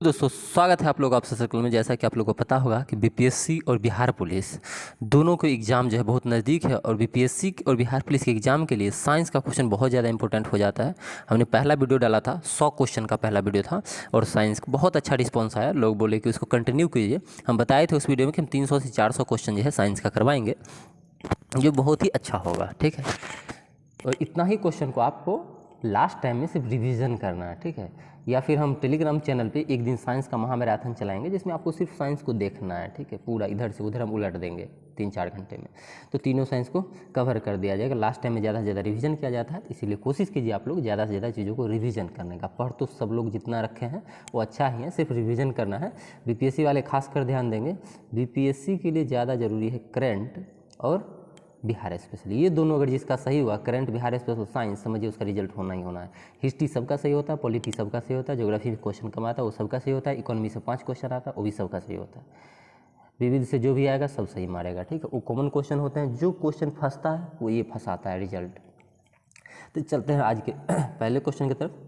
दोस्तों स्वागत है आप लोग आपसे सर्कल में। जैसा कि आप लोगों को पता होगा कि बीपीएससी और बिहार पुलिस दोनों को एग्ज़ाम जो है बहुत नज़दीक है और बीपीएससी और बिहार पुलिस के एग्ज़ाम के लिए साइंस का क्वेश्चन बहुत ज़्यादा इंपॉर्टेंट हो जाता है। हमने पहला वीडियो डाला था, 100 क्वेश्चन का पहला वीडियो था और साइंस का बहुत अच्छा रिस्पॉन्स आया। लोग बोले कि उसको कंटिन्यू कीजिए। हम बताए थे उस वीडियो में कि हम 300 से 400 क्वेश्चन जो है साइंस का करवाएंगे, जो बहुत ही अच्छा होगा। ठीक है, और इतना ही क्वेश्चन को आपको लास्ट टाइम में सिर्फ रिवीजन करना है। ठीक है, या फिर हम टेलीग्राम चैनल पे एक दिन साइंस का महामैराथन चलाएंगे जिसमें आपको सिर्फ साइंस को देखना है। ठीक है, पूरा इधर से उधर हम उलट देंगे 3-4 घंटे में, तो तीनों साइंस को कवर कर दिया जाएगा। लास्ट टाइम में ज़्यादा से ज़्यादा रिवीजन किया जाता है, इसीलिए कोशिश कीजिए आप लोग ज़्यादा से ज़्यादा चीज़ों को रिवीजन करने का। पढ़ तो सब लोग जितना रखे हैं वो अच्छा ही है, सिर्फ रिवीजन करना है। बीपीएससी वाले खास कर ध्यान देंगे, बीपीएससी के लिए ज़्यादा ज़रूरी है करंट और बिहार स्पेशल। ये दोनों अगर जिसका सही हुआ, करंट, बिहार स्पेशल, साइंस, समझिए उसका रिजल्ट होना ही होना है। हिस्ट्री सबका सही होता है, पॉलिटी सबका सही होता है, ज्योग्राफी में क्वेश्चन कम आता है वो सबका सही होता है, इकोनॉमी से 5 क्वेश्चन आता है वो भी सबका सही होता है। विविध से जो भी आएगा सब सही मारेगा। ठीक है, वो कॉमन क्वेश्चन होते हैं, जो क्वेश्चन फंसता है वो ये फंसाता है रिजल्ट। तो चलते हैं आज के पहले क्वेश्चन की तरफ।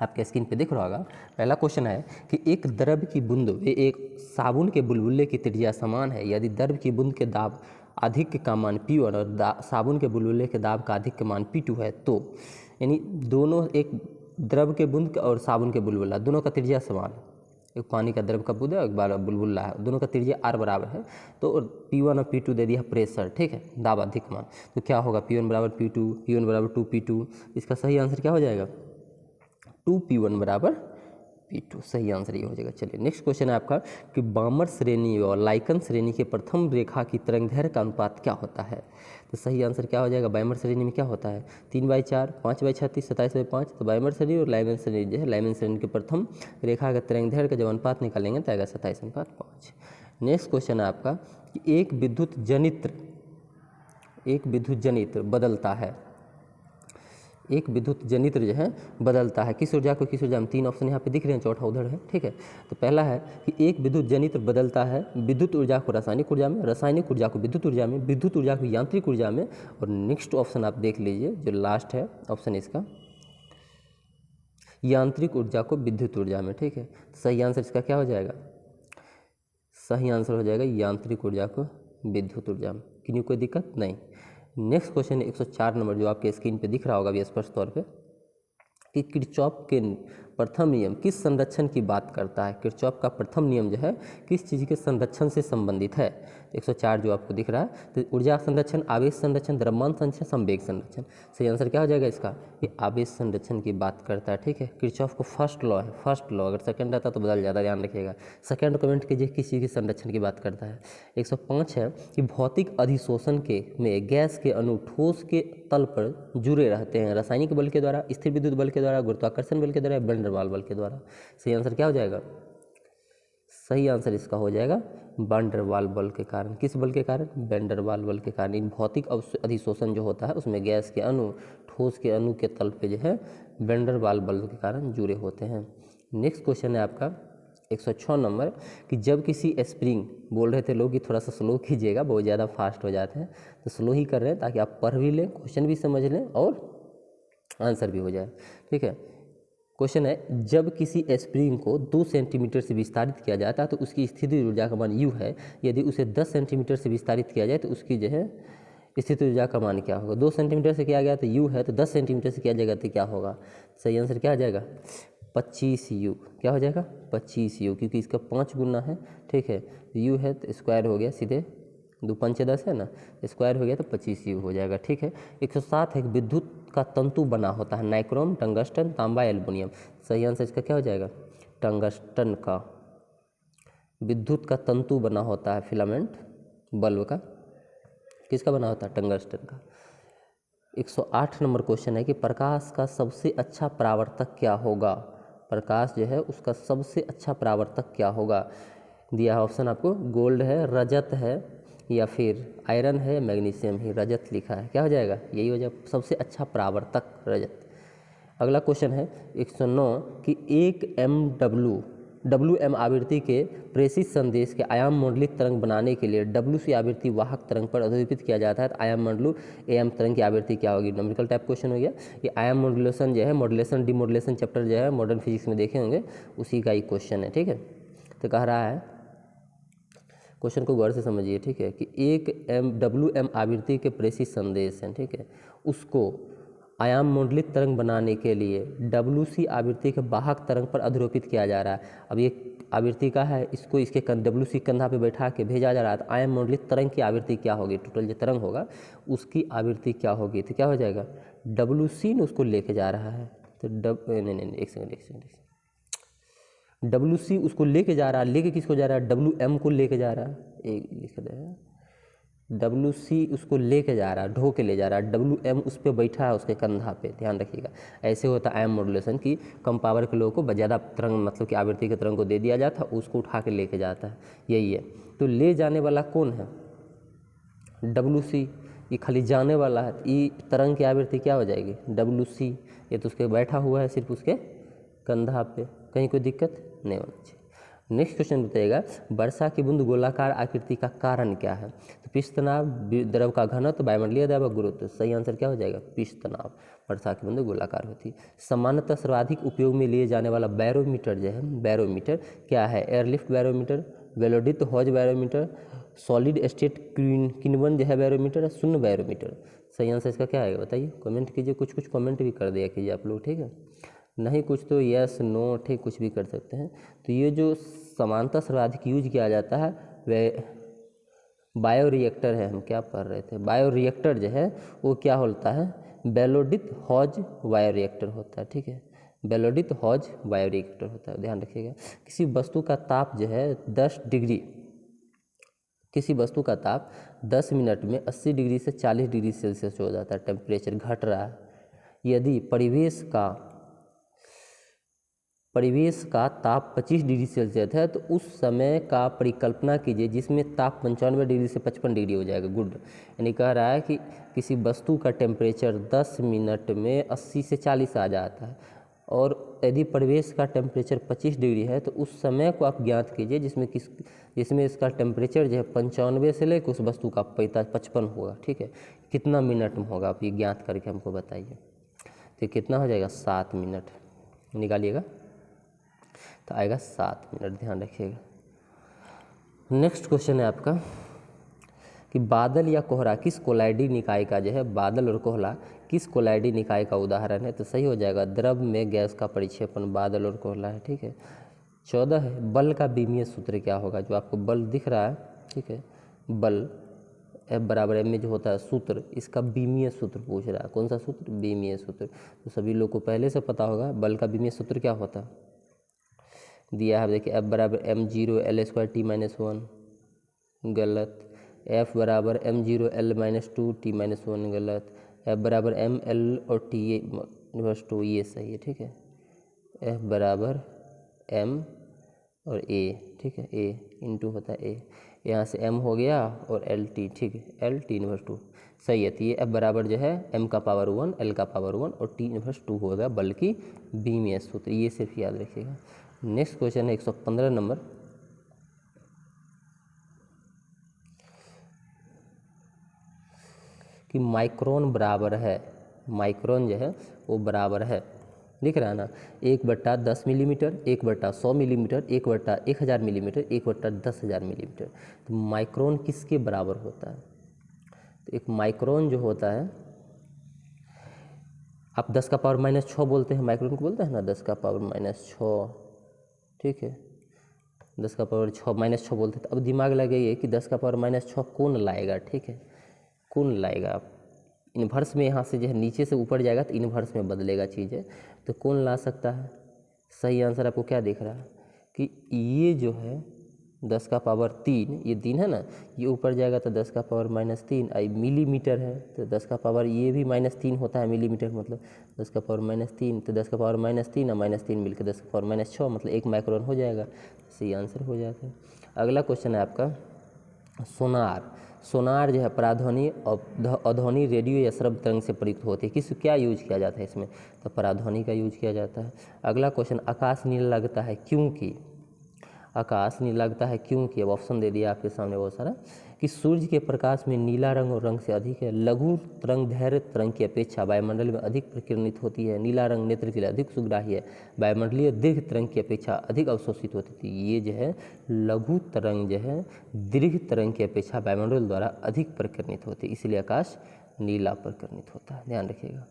आपके स्क्रीन पे दिख रहा होगा, पहला क्वेश्चन है कि एक द्रव की बूंद व एक साबुन के बुलबुले की त्रिज्या समान है। यदि द्रव की बूंद के दाब अधिक का मान P1 और साबुन के बुलबुले के दाब का अधिक का मान P2 है, तो यानी दोनों, एक द्रव के बूंद और साबुन के बुलबुला दोनों का त्रिज्या समान है। एक पानी का द्रव का बूंद है, एक बार बुलबुला है, दोनों का त्रिज्या R बराबर है। तो P1 और P2 दे दिया प्रेशर। ठीक है, दाब अधिक मान, तो क्या होगा P1 बराबर P2, P1 बराबर 2P2। इसका सही आंसर क्या हो जाएगा? 2P1 बराबर P2, सही आंसर ये हो जाएगा। चलिए नेक्स्ट क्वेश्चन है आपका कि बामर श्रेणी और लाइकन श्रेणी के प्रथम रेखा की तरंगदैर्घ्य का अनुपात क्या होता है? तो सही आंसर क्या हो जाएगा? बामर श्रेणी में क्या होता है? 3/4, 5/36, 27/5। तो बामर श्रेणी और लाइमन श्रेणी जो है, लाइमन श्रेणी के प्रथम रेखा का तरंगदैर्घ्य का जब अनुपात निकालेंगे तो आएगा 27/5। नेक्स्ट क्वेश्चन है आपका कि एक विद्युत जनित्र बदलता है, एक विद्युत जनित्र जो है बदलता है किस ऊर्जा को किस ऊर्जा में? 3 ऑप्शन यहाँ पे दिख रहे हैं, चौथा उधर है। ठीक है, तो पहला है कि एक विद्युत जनित्र बदलता है विद्युत ऊर्जा को रासायनिक ऊर्जा में, रासायनिक ऊर्जा को विद्युत ऊर्जा में, विद्युत ऊर्जा को यांत्रिक ऊर्जा में। और नेक्स्ट ऑप्शन आप देख लीजिए जो लास्ट है ऑप्शन इसका, यांत्रिक ऊर्जा को विद्युत ऊर्जा में। ठीक है, सही आंसर इसका क्या हो जाएगा? सही आंसर हो जाएगा यांत्रिक ऊर्जा को विद्युत ऊर्जा में। क्यों, कोई दिक्कत नहीं। नेक्स्ट क्वेश्चन है 104 नंबर, जो आपके स्क्रीन पे दिख रहा होगा अभी स्पष्ट तौर पे, कि किरचॉफ के प्रथम नियम किस संरक्षण की बात करता है? किरचॉफ का प्रथम नियम जो है किस चीज़ के संरक्षण से संबंधित है? 104 जो आपको दिख रहा है, तो ऊर्जा संरक्षण, आवेश संरक्षण, द्रव्यमान संरक्षण, संवेग संरक्षण। सही आंसर क्या हो जाएगा इसका? ये आवेश संरक्षण की बात करता है। ठीक है, किरचॉफ को फर्स्ट लॉ है, फर्स्ट लॉ, अगर सेकंड रहता तो बदल जाता, ध्यान रखिएगा। सेकंड कमेंट कीजिए किस चीज़ के संरक्षण की बात करता है। 105 है कि भौतिक अधिशोषण के में गैस के अणु ठोस के तल पर जुड़े रहते हैं रासायनिक बल के द्वारा, स्थिर विद्युत बल के द्वारा, गुरुत्वाकर्षण बल के द्वारा, वैन डर वाल बल के द्वारा। सही आंसर क्या हो जाएगा? सही आंसर इसका हो जाएगा वैन डर वाल बल के कारण। किस बल के कारण? वैन डर वाल बल के कारण। इन भौतिक अधिशोषण जो होता है उसमें गैस के अणु ठोस के अणु के तल पे जो है वैन डर वाल बल के कारण जुड़े होते हैं। नेक्स्ट क्वेश्चन है आपका 106 नंबर, कि जब किसी स्प्रिंग, बोल रहे थे लोग कि थोड़ा सा स्लो कीजिएगा, बहुत ज़्यादा फास्ट हो जाते हैं, तो स्लो ही कर रहे हैं ताकि आप पढ़ भी लें, क्वेश्चन भी समझ लें और आंसर भी हो जाए। ठीक है, क्वेश्चन है जब किसी स्प्रिंग को 2 सेंटीमीटर से विस्तारित किया जाता है तो उसकी स्थिति ऊर्जा का मान U है। यदि उसे 10 सेंटीमीटर से विस्तारित किया जाए तो उसकी जो है स्थिति ऊर्जा का मान क्या होगा? 2 सेंटीमीटर से किया गया तो U है, तो 10 सेंटीमीटर से किया जाएगा तो क्या होगा? सही आंसर क्या आ जाएगा? 25U। क्या हो जाएगा? 25U, क्योंकि इसका 5 गुना है। ठीक है, U है तो स्क्वायर हो गया, सीधे 2 पंचे 10 है ना, स्क्वायर हो गया तो 25U हो जाएगा। ठीक है, 107 है विद्युत का तंतु बना होता है नाइक्रोम, टंगस्टन, तांबा, एल्युमिनियम। सही आंसर इसका क्या हो जाएगा? टंगस्टन का विद्युत का तंतु बना होता है, फिलामेंट बल्ब का किसका बना होता है? टंगस्टन का। 108 नंबर क्वेश्चन है कि प्रकाश का सबसे अच्छा परावर्तक क्या होगा? प्रकाश जो है उसका सबसे अच्छा परावर्तक क्या होगा? दिया है ऑप्शन आपको, गोल्ड है, रजत है, या फिर आयरन है, मैग्नीशियम ही। रजत लिखा है, क्या हो जाएगा? यही हो जाएगा सबसे अच्छा परावर्तक, रजत। अगला क्वेश्चन है 109 कि 1 MW WM आवृत्ति के प्रेषित संदेश के आयाम मंडलित तरंग बनाने के लिए WC आवृत्ति वाहक तरंग पर अधोरेखित किया जाता है तो आयाम मंडलु AM तरंग की आवृत्ति क्या होगी। न्यूमेरिकल टाइप क्वेश्चन हो गया। ये आयाम मॉड्यूलेशन जो है, मॉड्यूलेशन डिमॉड्यूलेशन चैप्टर जो है मॉडर्न फिजिक्स में देखे होंगे, उसी का ही क्वेश्चन है, ठीक है। तो कह रहा है, क्वेश्चन को गौर से समझिए, ठीक है, कि एक WM आवृत्ति के प्रेषित संदेश हैं, ठीक है, उसको आयाम मंडलित तरंग बनाने के लिए WC आवृत्ति के वाहक तरंग पर अधरोपित किया जा रहा है। अब ये आवृत्ति का है, इसको इसके WC कंधा पे बैठा के भेजा जा रहा है, तो आयाम मंडलित तरंग की आवृत्ति क्या होगी, टोटल जो तरंग होगा उसकी आवृत्ति क्या होगी, तो क्या हो जाएगा, WC ने उसको लेके जा रहा है, तो नहीं एक सेकंड WC उसको लेके जा रहा है, लेके किसको जा रहा है, WM को लेके जा रहा है, एक लिख दे है, WC उसको लेके जा रहा है, ढो के ले जा रहा है, WM उस पर बैठा है उसके कंधा पे, ध्यान रखिएगा। ऐसे होता है आयाम मॉड्यूलेशन की, कम पावर के लोगों को ज़्यादा तरंग मतलब कि आवृत्ति के तरंग को दे दिया जाता है, उसको उठा के लेके जाता है, यही है। तो ले जाने वाला कौन है, WC, ये खाली जाने वाला है, ये तरंग की आवृत्ति क्या हो जाएगी, WC, ये तो उसके बैठा हुआ है सिर्फ उसके कंधा पे, कहीं कोई दिक्कत नहीं होना चाहिए। नेक्स्ट क्वेश्चन बताइएगा, वर्षा की बूंद गोलाकार आकृति का कारण क्या है, तो पृष्ठ तनाव, द्रव का घनत्व, वायुमंडलीय दबाव, गुरुत्व। सही आंसर क्या हो जाएगा, पृष्ठ तनाव। वर्षा की बूंद गोलाकार होती है। सामान्यतः सर्वाधिक उपयोग में लिए जाने वाला बैरोमीटर जो है, बैरोमीटर क्या है, एयरलिफ्ट बैरोमीटर, वेलोडित हॉज बैरोमीटर, सॉलिड स्टेट किन्वन जो है बैरोमीटर, शून्य बैरोमीटर। सही आंसर इसका क्या आएगा बताइए, कमेंट कीजिए, कुछ कमेंट भी कर दिया कीजिए आप लोग, ठीक है, नहीं कुछ तो यस नो ठीक कुछ भी कर सकते हैं। तो ये जो समानता सर्वाधिक यूज किया जाता है वह बायो रिएक्टर है, हम क्या पढ़ रहे थे, बायो रिएक्टर जो है वो क्या होता है, बेलोडित हॉज बायो रिएक्टर होता है, ठीक है, बेलोडित हॉज बायो रिएक्टर होता है, ध्यान रखिएगा। किसी वस्तु का ताप जो है 10 डिग्री, किसी वस्तु का ताप 10 मिनट में 80 डिग्री से 40 डिग्री सेल्सियस हो जाता है, टेम्परेचर घट रहा है। यदि परिवेश का ताप 25 डिग्री सेल्सियस है तो उस समय का परिकल्पना कीजिए जिसमें ताप 95 डिग्री से 55 डिग्री हो जाएगा। गुड, यानी कह रहा है कि किसी वस्तु का टेम्परेचर 10 मिनट में 80 से 40 आ जाता है, और यदि परिवेश का टेम्परेचर 25 डिग्री है तो उस समय को आप ज्ञात कीजिए जिसमें इसका टेम्परेचर जो है 95 से लेकर उस वस्तु का 55 होगा, ठीक है, कितना मिनट में होगा आप ये ज्ञात करके हमको बताइए। तो कितना हो जाएगा, 7 मिनट, निकालिएगा, तो आएगा 7 मिनट, ध्यान रखिएगा। नेक्स्ट क्वेश्चन है आपका कि बादल या कोहरा किस कोलाइडी निकाय का जो है, बादल और कोहरा किस कोलाइडी निकाय का उदाहरण है, तो सही हो जाएगा द्रव में गैस का परिक्षेपण बादल और कोहरा है, ठीक है। 14 है, बल का बीमीय सूत्र क्या होगा, जो आपको बल दिख रहा है, ठीक है, बल F बराबर m में जो होता है सूत्र, इसका बीमीय सूत्र पूछ रहा है, कौन सा सूत्र, बीमीय सूत्र। तो सभी लोग को पहले से पता होगा बल का बीमीय सूत्र क्या होता है, दिया है, देखिए F बराबर m0 L² T-1, गलत। F बराबर m0 L-2 T-1, गलत। F बराबर m L और T-2, ये सही है, ठीक है। F बराबर m और a, ठीक है, a इंटू होता है a, यहाँ से m हो गया और LT, ठीक है, L T-2 सही है। तो ये F बराबर जो है m का पावर 1 L का पावर 1 और T-2 होगा बल की बीमीय सूत्र, ये सिर्फ याद रखिएगा। नेक्स्ट क्वेश्चन है 115 नंबर, कि माइक्रोन बराबर है, माइक्रोन जो है वो बराबर है, लिख रहा है ना, 1/10 मिलीमीटर, 1/100 मिलीमीटर, 1/1000 मिलीमीटर, 1/10,000 मिलीमीटर। तो माइक्रोन किसके बराबर होता है, तो एक माइक्रोन जो होता है, आप 10 का पावर -6 बोलते हैं, माइक्रोन को बोलते हैं ना 10 का पावर -6, ठीक है, 10 का पावर -6 बोलते हैं। तो अब दिमाग लगाइए कि 10 का पावर -6 कौन लाएगा, ठीक है, कौन लाएगा, आप इन्वर्स में यहाँ से जो है नीचे से ऊपर जाएगा तो इन्वर्स में बदलेगा चीज़ें, तो कौन ला सकता है। सही आंसर आपको क्या दिख रहा है कि ये जो है 10 का पावर 3, ये 3 है ना, ये ऊपर जाएगा तो 10 का पावर -3, आई मिलीमीटर है तो 10 का पावर ये भी -3 होता है, मिलीमीटर मतलब 10 का पावर -3, तो 10 का पावर -3 और -3 मिलकर 10 का पावर -6 मतलब 1 माइक्रोन हो जाएगा। सही आंसर हो जाता है। अगला क्वेश्चन है आपका सोनार। सोनार जो है पराध्वनि और अध्वनि रेडियो या श्रव्य तरंग से प्रयुक्त होती है, क्या यूज किया जाता है इसमें, तो पराध्वनि का यूज किया जाता है। अगला क्वेश्चन, आकाश नीला लगता है क्योंकि, आकाश नीला लगता है क्योंकि, अब ऑप्शन दे दिया आपके सामने बहुत सारा, कि सूर्य के प्रकाश में नीला रंग और रंग से अधिक है, लघु तरंग धैर्य तरंग की अपेक्षा वायुमंडल में अधिक प्रकीर्णित होती है, नीला रंग नेत्र के लिए अधिक सुग्राही है, वायुमंडलीय दीर्घ तरंग की अपेक्षा अधिक अवशोषित होती थी। ये जो है लघु तरंग जो है दीर्घ तरंग की अपेक्षा वायुमंडल द्वारा अधिक प्रकीर्णित होती है, इसलिए आकाश नीला प्रकीर्णित होता है, ध्यान रखिएगा।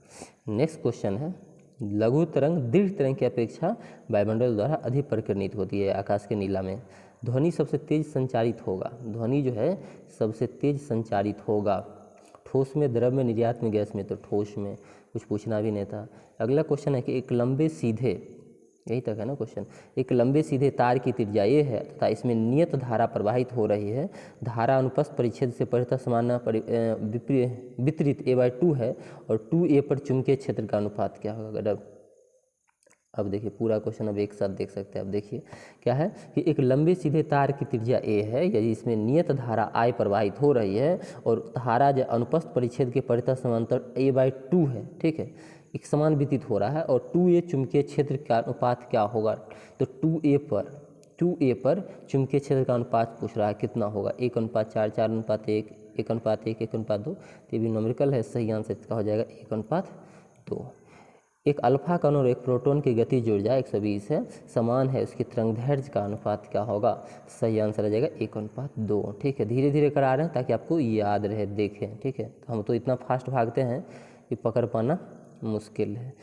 नेक्स्ट क्वेश्चन है, लघु तरंग दीर्घ तरंग की अपेक्षा वायुमंडल द्वारा अधिक प्रकीर्णित होती है आकाश के नीला में। ध्वनि सबसे तेज संचारित होगा, ध्वनि जो है सबसे तेज संचारित होगा ठोस में, द्रव में, निर्यात में, गैस में। तो ठोस में कुछ पूछना भी नहीं था। अगला क्वेश्चन है कि एक लंबे सीधे, यही तक है ना क्वेश्चन, एक लंबे सीधे तार की त्रिज्या ये है तथा इसमें नियत धारा प्रवाहित हो रही है, धारा अनुप्रस्थ परिच्छेद से परितः समान वितरित a/2 है और 2a पर चुंबकीय क्षेत्र का अनुपात क्या होगा। अब देखिए पूरा क्वेश्चन अब एक साथ देख सकते हैं। अब देखिए क्या है कि एक लंबे सीधे तार की त्रिज्या a है, यदि इसमें नियत धारा I प्रवाहित हो रही है और धारा जो अनुप्रस्थ परिच्छेद के परितः समांतर a/2 है, ठीक है, एक समान वितरित हो रहा है और 2a चुंबकीय क्षेत्र का अनुपात क्या होगा। तो 2a पर चुंबकीय क्षेत्र का अनुपात पूछ रहा है कितना होगा, 1:4, 4:1, 1:1, 1:2। तो ये भी न्यूमेरिकल है, सही आंसर इसका हो जाएगा 1:2। एक अल्फा कण और एक प्रोटॉन की गतिज ऊर्जा 120 है, समान है, उसकी तरंगदैर्घ्य का अनुपात क्या होगा। सही आंसर आ जाएगा 1:2। ठीक है, धीरे धीरे करा रहे हैं ताकि आपको याद रहे, देखें। ठीक है, तो हम तो इतना फास्ट भागते हैं कि पकड़ पाना मुश्किल है।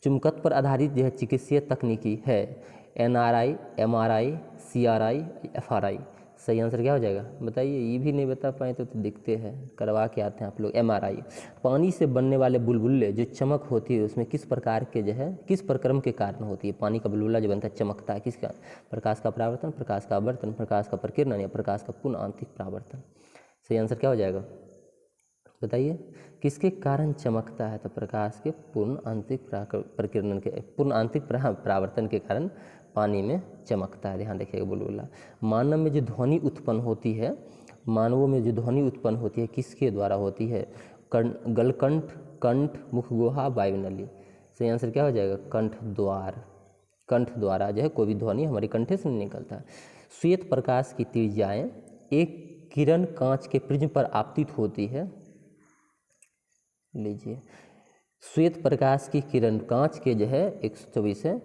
चुंबकत्व पर आधारित जो है चिकित्सीय तकनीकी है NRI, MRI, CRI, FRI। सही आंसर क्या हो जाएगा बताइए। ये भी नहीं बता पाए तो दिखते हैं, करवा के आते हैं आप लोग। MRI। पानी से बनने वाले बुलबुले जो चमक होती है उसमें किस प्रकार के जो है किस प्रक्रम के कारण होती है। पानी का बुलबुला जो बनता है चमकता है किसका, प्रकाश का परावर्तन, प्रकाश का आवर्तन, प्रकाश का प्रकीर्णन या प्रकाश का पुनः आंतरिक परावर्तन। सही आंसर क्या हो जाएगा बताइए, किसके कारण चमकता है। तो प्रकाश के पूर्ण आंतरिक प्रकीर्णन के, पूर्ण आंतरिक परावर्तन के कारण पानी में चमकता है, ध्यान रखिएगा बुलबुला। मानव में जो ध्वनि उत्पन्न होती है, मानवों में जो ध्वनि उत्पन्न होती है किसके द्वारा होती है। गलकंठ, कंठ, मुखगुहा, वायुनली। सही आंसर क्या हो जाएगा कंठ द्वार। कंठ द्वारा जो है कोई भी ध्वनि हमारे कंठे से नहीं निकलता। श्वेत प्रकाश की त्रिज्याएं एक किरण कांच के प्रिज्म पर आपतित होती है। लीजिए, श्वेत प्रकाश की किरण कांच के जो है 124 है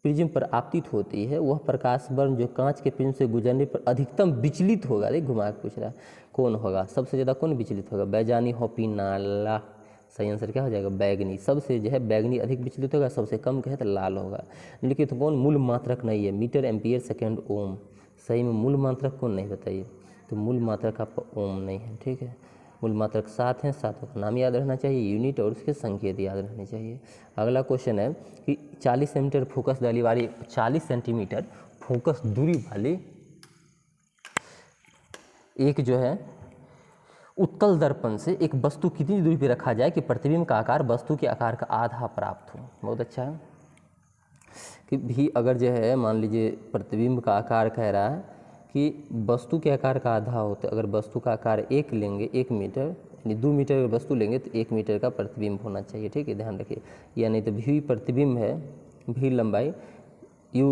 प्रिज्म पर आपतित होती है, वह प्रकाश वर्ण जो कांच के प्रिज्म से गुजरने पर अधिकतम विचलित होगा। देख घुमा के पूछ रहा है कौन होगा, सबसे ज़्यादा कौन विचलित होगा, बैजानी, होपी, नाला। सही आंसर क्या हो जाएगा बैगनी। सबसे जो है बैगनी अधिक विचलित होगा, सबसे कम कहे तो लाल होगा। लेकिन तो कौन मूल मात्रक नहीं है, मीटर, एम्पियर, सेकेंड, ओम। सही में मूल मात्रक कौन नहीं बताइए, तो मूल मात्रक आपका ओम नहीं है। ठीक है, मूल मात्रक 7 हैं, 7 का नाम याद रहना चाहिए, यूनिट और उसके संकेत याद रहने चाहिए। अगला क्वेश्चन है कि 40 सेंटीमीटर फोकस दूरी वाली 40 सेंटीमीटर फोकस दूरी वाली एक जो है उत्तल दर्पण से एक वस्तु कितनी दूरी पर रखा जाए कि प्रतिबिंब का आकार वस्तु के आकार का आधा प्राप्त हो। बहुत अच्छा है कि भी अगर जो है मान लीजिए प्रतिबिंब का आकार कह रहा है कि वस्तु के आकार का आधा हो, तो अगर वस्तु का आकार 1 लेंगे, 1 मीटर यानी 2 मीटर वस्तु लेंगे तो 1 मीटर का प्रतिबिंब होना चाहिए। ठीक है, ध्यान रखिए। या नहीं तो भी प्रतिबिंब है, भी लंबाई यू,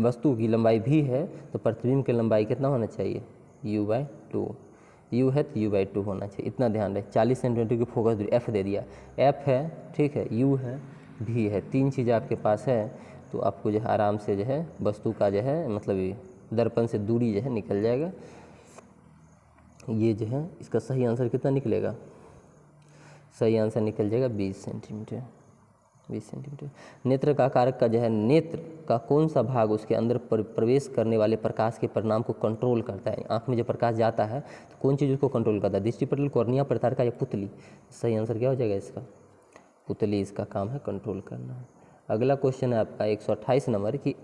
वस्तु की लंबाई भी है तो प्रतिबिंब की लंबाई कितना होना चाहिए u/2। u है तो u/2 होना चाहिए, इतना ध्यान रहे। 40 सेंटीमीटर की फोकस दूरी F दे दिया, F है, ठीक है, u है, भी है, 3 चीज़ आपके पास है, तो आपको जो है आराम से जो है वस्तु का जो है मतलब दर्पण से दूरी जो है निकल जाएगा। ये जो है इसका सही आंसर कितना निकलेगा, सही आंसर निकल जाएगा 20 सेंटीमीटर। 20 सेंटीमीटर। नेत्र का आकार का जो है, नेत्र का कौन सा भाग उसके अंदर प्रवेश करने वाले प्रकाश के परिणाम को कंट्रोल करता है। आँख में जब प्रकाश जाता है तो कौन चीज़ उसको कंट्रोल करता है, दृष्टिपटल, कॉर्निया, प्रतारका या पुतली। सही आंसर क्या हो जाएगा इसका, पुतली इसका काम है कंट्रोल करना। अगला क्वेश्चन है आपका 128 नंबर की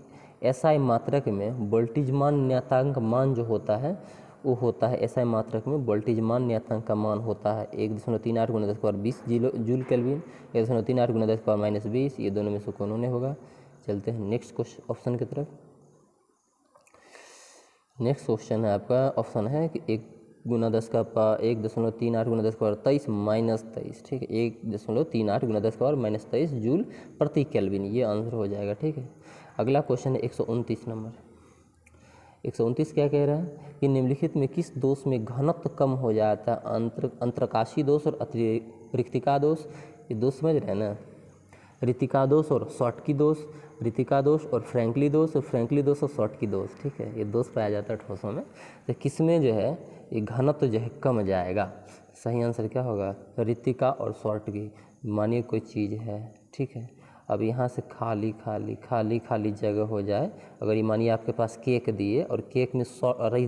SI मात्रक में वोल्टेजमान न्यतांक मान जो होता है वो होता है, SI मात्रक में वोल्टेजमान न्यतांक का मान होता है 1.38 × 10⁻20 जूल केल्विन, 1.38 × 10⁻20। ये दोनों में से कौन होने होगा। चलते हैं नेक्स्ट क्वेश्चन ऑप्शन की तरफ। नेक्स्ट क्वेश्चन है आपका, ऑप्शन है कि 1.38 × 10⁻23 -23। ठीक है, 1.38 × 10⁻23 जूल प्रति केल्विन, ये आंसर हो जाएगा। ठीक है, अगला क्वेश्चन है 129 नंबर। 129 क्या कह रहा है कि निम्नलिखित में किस दोष में घनत्व कम हो जाता है? अंतरकाशी दोष और रिक्तिका दोष। ये दोष समझ रहे हैं ना, रिक्तिका दोष और शॉर्टकी दोष, रिक्तिका दोष और फ्रैंकली दोष, और फ्रैंकली दोष और शॉर्टकी दोष। ठीक है, ये दोष पाया जाता है ठोसों में। तो किस में जो है ये घनत्व जो है कम जाएगा? सही आंसर क्या होगा? रिक्तिका और शॉर्टकी। मानिए कोई चीज़ है, ठीक है, अब यहाँ से खाली खाली खाली खाली जगह हो जाए, अगर ये मानिए आपके पास केक दिए और केक में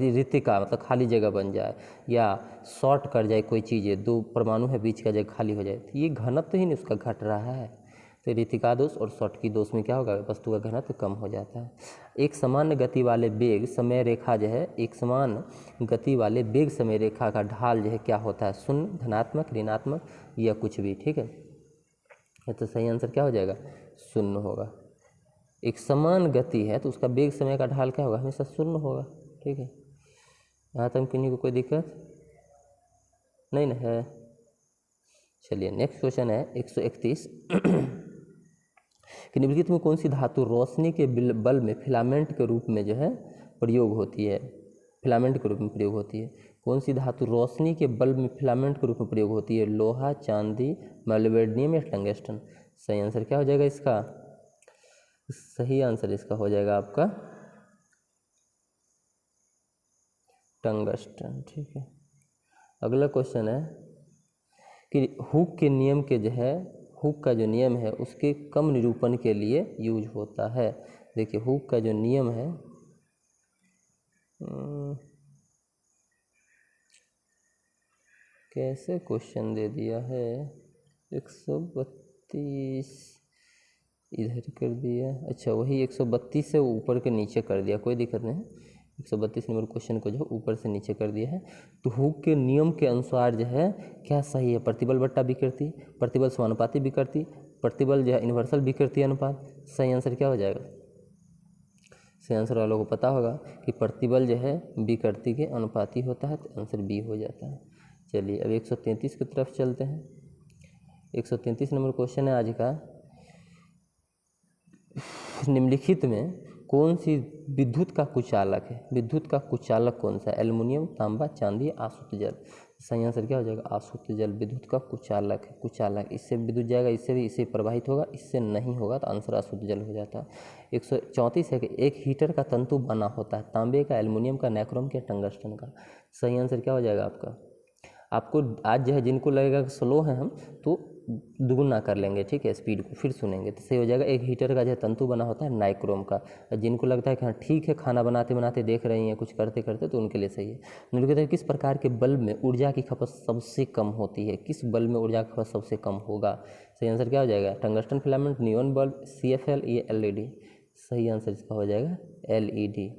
रिक्तिका मतलब खाली जगह बन जाए, या शॉर्ट कर जाए कोई चीज़, दो परमाणु है बीच का जगह खाली हो जाए, तो ये घनत्व ही नहीं उसका घट रहा है। तो रिक्तिका दोष और शॉर्टकी दोष में क्या होगा? वस्तु का घनत्व कम हो जाता है। एक समान गति वाले वेग समय रेखा जो है, एक समान गति वाले वेग समय रेखा का ढाल जो है क्या होता है? शून्य, धनात्मक, ऋणात्मक या कुछ भी। ठीक है, तो सही आंसर क्या हो जाएगा? शून्य होगा। एक समान गति है तो उसका वेग समय का ढाल क्या होगा? हमेशा शून्य होगा। ठीक है, यहाँ तक किन्हीं को कोई दिक्कत नहीं ना है? चलिए नेक्स्ट क्वेश्चन है 131 कि निम्नलिखित में कौन सी धातु रोशनी के बल्ब में फिलामेंट के रूप में जो है प्रयोग होती है? फिलामेंट के रूप में प्रयोग होती है। कौन सी धातु रोशनी के बल्ब में फिलामेंट के रूप में प्रयोग होती है? लोहा, चांदी, मोलिब्डेनम या टंगस्टन। सही आंसर क्या हो जाएगा इसका? सही आंसर इसका हो जाएगा आपका टंगस्टन। ठीक है, अगला क्वेश्चन है कि हुक के नियम के जो है, हुक का जो नियम है उसके कम निरूपण के लिए यूज होता है। देखिए हुक का जो नियम है, कैसे क्वेश्चन दे दिया है, 132 इधर कर दिया, अच्छा वही 132 से ऊपर के नीचे कर दिया, कोई दिक्कत नहीं। 132 नंबर क्वेश्चन को जो ऊपर से नीचे कर दिया है। तो हुक के नियम के अनुसार जो है क्या सही है? प्रतिबल बट्टा विकृति, प्रतिबल समानुपाती विकृति, प्रतिबल जो है यूनिवर्सल विकृति अनुपात। सही आंसर क्या हो जाएगा? सही आंसर वालों को पता होगा कि प्रतिबल जो है विकृति के अनुपाती होता है, तो आंसर बी हो जाता है। चलिए अब 133 की तरफ चलते हैं। 133 नंबर क्वेश्चन है आज का, निम्नलिखित में कौन सी विद्युत का कुचालक है? विद्युत का कुचालक कौन सा है? एल्युमिनियम, तांबा, चांदी, आसुत जल। सही आंसर क्या हो जाएगा? आसुत जल विद्युत का कुचालक है। कुचालक, इससे विद्युत जाएगा, इससे भी, इससे प्रवाहित होगा, इससे नहीं होगा, तो आंसर आसुत जल हो जाता है। 134 है कि एक हीटर का तंतु बना होता है तांबे का, एल्युमिनियम का, नाइक्रोम का, टंगस्टन का। सही आंसर क्या हो जाएगा आपका? आपको आज जो है जिनको लगेगा कि स्लो हैं हम, तो दुगुना कर लेंगे, ठीक है, स्पीड को, फिर सुनेंगे तो सही हो जाएगा। एक हीटर का जो तंतु बना होता है नाइक्रोम का। जिनको लगता है कि हाँ ठीक है, खाना बनाते बनाते देख रही हैं, कुछ करते करते, तो उनके लिए सही है। निम्नलिखित किस प्रकार के बल्ब में ऊर्जा की खपत सबसे कम होती है? किस बल्ब में ऊर्जा की खपत सबसे कम होगा? सही आंसर क्या हो जाएगा? Tungsten filament, neon bulb, CFL या LED। सही आंसर इसका हो जाएगा LED।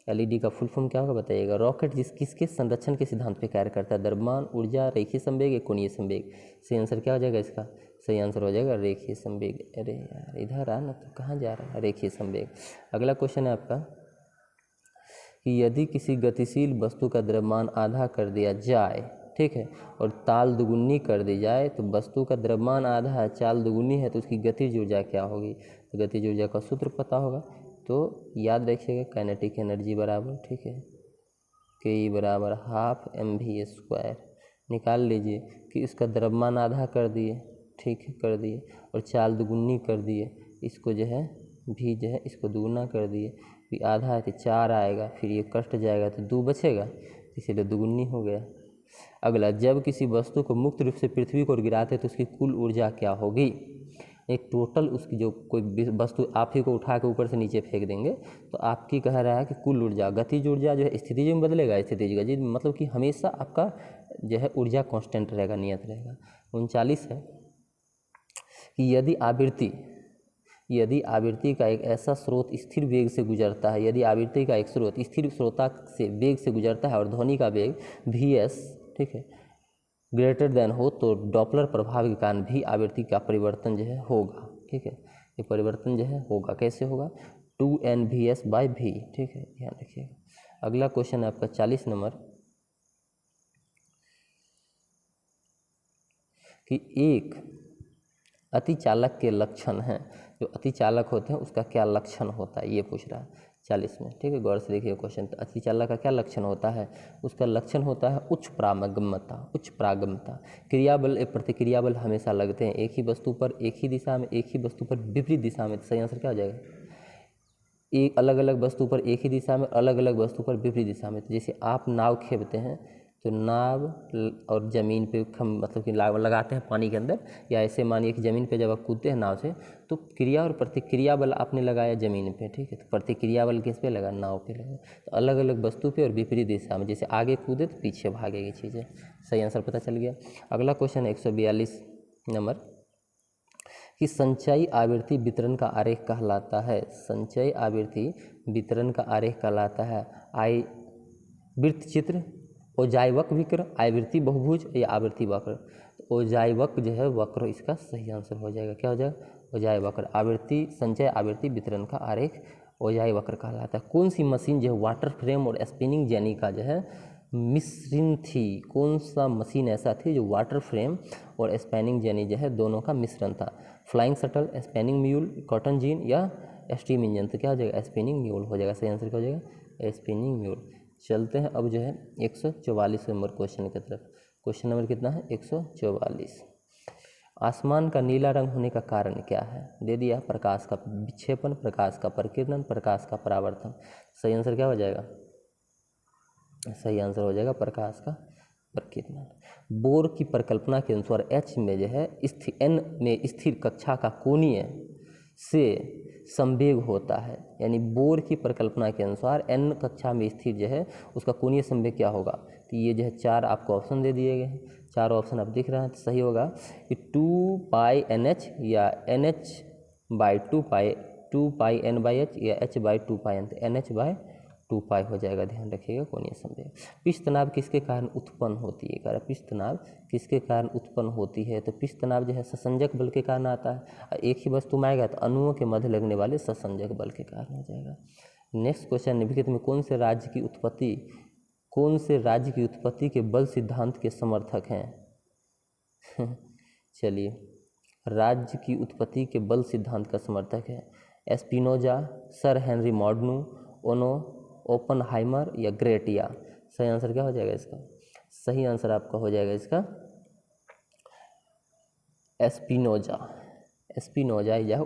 LED का फुल फॉर्म क्या होगा बताइएगा? रॉकेट किसके संरक्षण के सिद्धांत पे कार्य करता है? द्रव्यमान, ऊर्जा, रेखीय संवेग या कोणीय संवेग। सही आंसर क्या हो जाएगा इसका? सही आंसर हो जाएगा रेखीय संवेग। अरे यार इधर आ ना, तो कहाँ जा रहा है? रेखीय संवेग। अगला क्वेश्चन है आपका कि यदि किसी गतिशील वस्तु का द्रव्यमान आधा कर दिया जाए, ठीक है, और चाल दुगुनी कर दी जाए, तो वस्तु का द्रव्यमान आधा है, चाल दुगुनी है, तो उसकी गतिज ऊर्जा क्या होगी? तो गतिज ऊर्जा का सूत्र पता होगा, तो याद रखिएगा काइनेटिक एनर्जी बराबर, ठीक है, के बराबर हाफ mv²। निकाल लीजिए कि इसका द्रव्यमान आधा कर दिए, ठीक है, कर दिए, और चाल दुगुनी कर दिए, इसको जो है भी जो है इसको दुगुना कर दिए, फिर आधा है तो 4 आएगा, फिर ये कट जाएगा तो 2 बचेगा, इसीलिए दुगुनी हो गया। अगला, जब किसी वस्तु को मुक्त रूप से पृथ्वी को गिराते तो उसकी कुल ऊर्जा क्या होगी? एक टोटल उसकी जो कोई वस्तु आप ही को उठा के ऊपर से नीचे फेंक देंगे, तो आपकी कह रहा है कि कुल ऊर्जा, गतिज ऊर्जा जो है स्थितिज में बदलेगा, स्थितिज गतिज मतलब कि हमेशा आपका जो है ऊर्जा कांस्टेंट रहेगा, नियत रहेगा। 39 है कि यदि आवृत्ति का एक ऐसा स्रोत स्थिर वेग से गुजरता है, यदि आवृत्ति का एक स्रोत स्थिर स्रोता से वेग से गुजरता है और ध्वनि का वेग vs, ठीक है, ग्रेटर देन हो, तो डॉपलर प्रभाव के कारण भी आवृत्ति का परिवर्तन जो है होगा, ठीक है, ये परिवर्तन जो है होगा। कैसे होगा? 2nvs/v, ठीक है, ध्यान रखिएगा। अगला क्वेश्चन है आपका 40 नंबर कि एक अतिचालक के लक्षण हैं, जो अतिचालक होते हैं उसका क्या लक्षण होता है, ये पूछ रहा है। 40 में, ठीक है। गौर से देखिए क्वेश्चन। तो अति चालक का क्या लक्षण होता है? उसका लक्षण होता है उच्च प्रागम्यता, उच्च प्रागम्यता। क्रियाबल एक प्रतिक्रिया बल हमेशा लगते हैं एक ही वस्तु पर एक ही दिशा में, एक ही वस्तु पर विपरीत दिशा में। तो सही आंसर क्या हो जाएगा? एक अलग अलग वस्तु पर एक ही दिशा में, अलग अलग वस्तु पर विपरीत दिशा में। तो जैसे आप नाव खेपते हैं तो नाव और ज़मीन पे मतलब कि लगाते हैं पानी के अंदर, या ऐसे मानिए कि ज़मीन पे जब आप कूदते हैं नाव से तो क्रिया और प्रतिक्रिया बल आपने लगाया ज़मीन पे, ठीक है। तो प्रतिक्रिया बल किस पे लगा? नाव पे लगा। तो अलग अलग वस्तु पे और विपरीत दिशा में, जैसे आगे कूदे तो पीछे भागेगी चीज़ें। सही आंसर पता चल गया। अगला क्वेश्चन 142 नंबर कि संचयी आवृत्ति वितरण का आरेख कहलाता है। संचयी आवृत्ति वितरण का आरेख कहलाता है वृत्त चित्र, ओजाइवक वक्र, आवृत्ति बहुभुज या आवृत्ति वक्र। ओजाइवक जो है वक्र इसका सही आंसर हो जाएगा। क्या हो जाएगा? ओजाई वक्र। आवृत्ति संचय आवृत्ति वितरण का आरेख ओजाई वक्र कहलाता है। कौन सी मशीन जो है वाटर फ्रेम और स्पिनिंग जेनी का जो है मिश्रण थी? कौन सा मशीन ऐसा थी जो वाटर फ्रेम और स्पिनिंग जेनी जो है दोनों का मिश्रण था? Flying shuttle, spinning mule, cotton gene या स्टीम इंजन। तो क्या हो जाएगा? स्पिनिंग म्यूल हो जाएगा। सही आंसर क्या हो जाएगा? Spinning mule. चलते हैं अब जो है 144 नंबर क्वेश्चन की तरफ। क्वेश्चन नंबर कितना है? 144। आसमान का नीला रंग होने का कारण क्या है? दे दिया प्रकाश का विक्षेपण, प्रकाश का प्रकीर्णन, प्रकाश का परावर्तन। सही आंसर क्या हो जाएगा? सही आंसर हो जाएगा प्रकाश का प्रकीर्णन। बोर की परिकल्पना के अनुसार H में जो है N में स्थिर कक्षा का कोणीय से संवेग होता है। यानी बोर की परिकल्पना के अनुसार N कक्षा में स्थिर जो है उसका कोणीय संवेग क्या होगा? तो ये जो है 4 आपको ऑप्शन दे दिए गए हैं। 4 ऑप्शन आप दिख रहे हैं। तो सही होगा कि 2πNH या NH/2π, 2πN/H या H/2πN। तो NH/2π हो जाएगा। ध्यान रखिएगा कोणीय संवेग। पृष्ठ तनाव किसके कारण उत्पन्न होती है? कह रहा पृष्ठ तनाव किसके कारण उत्पन्न होती है? तो पृष्ठ तनाव जो है ससंजक बल के कारण आता है। एक ही वस्तु में आएगा तो अणुओं के मध्य लगने वाले ससंजक बल के कारण हो जाएगा। नेक्स्ट क्वेश्चन, निम्नलिखित में कौन से राज्य की उत्पत्ति के बल सिद्धांत के समर्थक हैं? चलिए, राज्य की उत्पत्ति के बल सिद्धांत का समर्थक है स्पिनोजा, सर हेनरी मॉडनू, ओपनहाइमर या ग्रेटिया। सही आंसर क्या हो जाएगा इसका? सही आंसर आपका हो जाएगा इसका स्पिनोजा। स्पिनोजा यह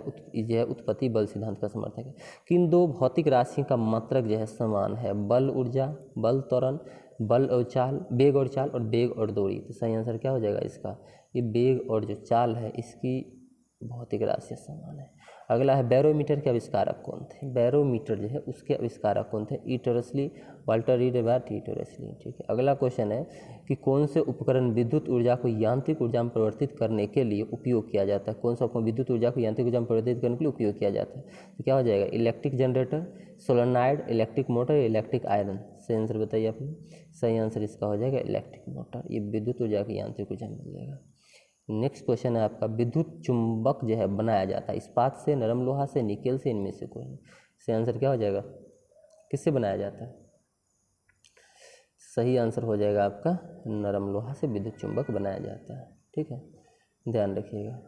उत्पत्ति बल सिद्धांत का समर्थक है। किन दो भौतिक राशियों का मात्रक जो है समान है? बल ऊर्जा, बल त्वरण, बल और चाल, वेग और चाल और वेग और दूरी। तो सही आंसर क्या हो जाएगा इसका? ये वेग और जो चाल है इसकी भौतिक राशियाँ समान है। अगला है बैरोमीटर के आविष्कारक कौन थे? बैरोमीटर जो है उसके आविष्कारक कौन थे? ईटरसली, वाल्टर रीड या टीटरसली। ठीक है। अगला क्वेश्चन है कि कौन से उपकरण विद्युत ऊर्जा को यांत्रिक ऊर्जा में परिवर्तित करने के लिए उपयोग किया जाता है? कौन सा उपकरण विद्युत ऊर्जा को यांत्रिक ऊर्जा में परिवर्तित करने के लिए उपयोग किया जाता है? तो क्या हो जाएगा? Electric generator, solenoid, electric motor, electric iron. सही आंसर बताइए आपने। सही आंसर इसका हो जाएगा इलेक्ट्रिक मोटर। ये विद्युत ऊर्जा की यांत्रिक ऊर्जा मिल जाएगा। नेक्स्ट क्वेश्चन है आपका, विद्युत चुंबक जो है बनाया जाता है इस्पात से, नरम लोहा से, निकेल से, इनमें से कोई नहीं। सही आंसर क्या हो जाएगा? किससे बनाया जाता है? सही आंसर हो जाएगा आपका नरम लोहा से विद्युत चुंबक बनाया जाता है। ठीक है, ध्यान रखिएगा।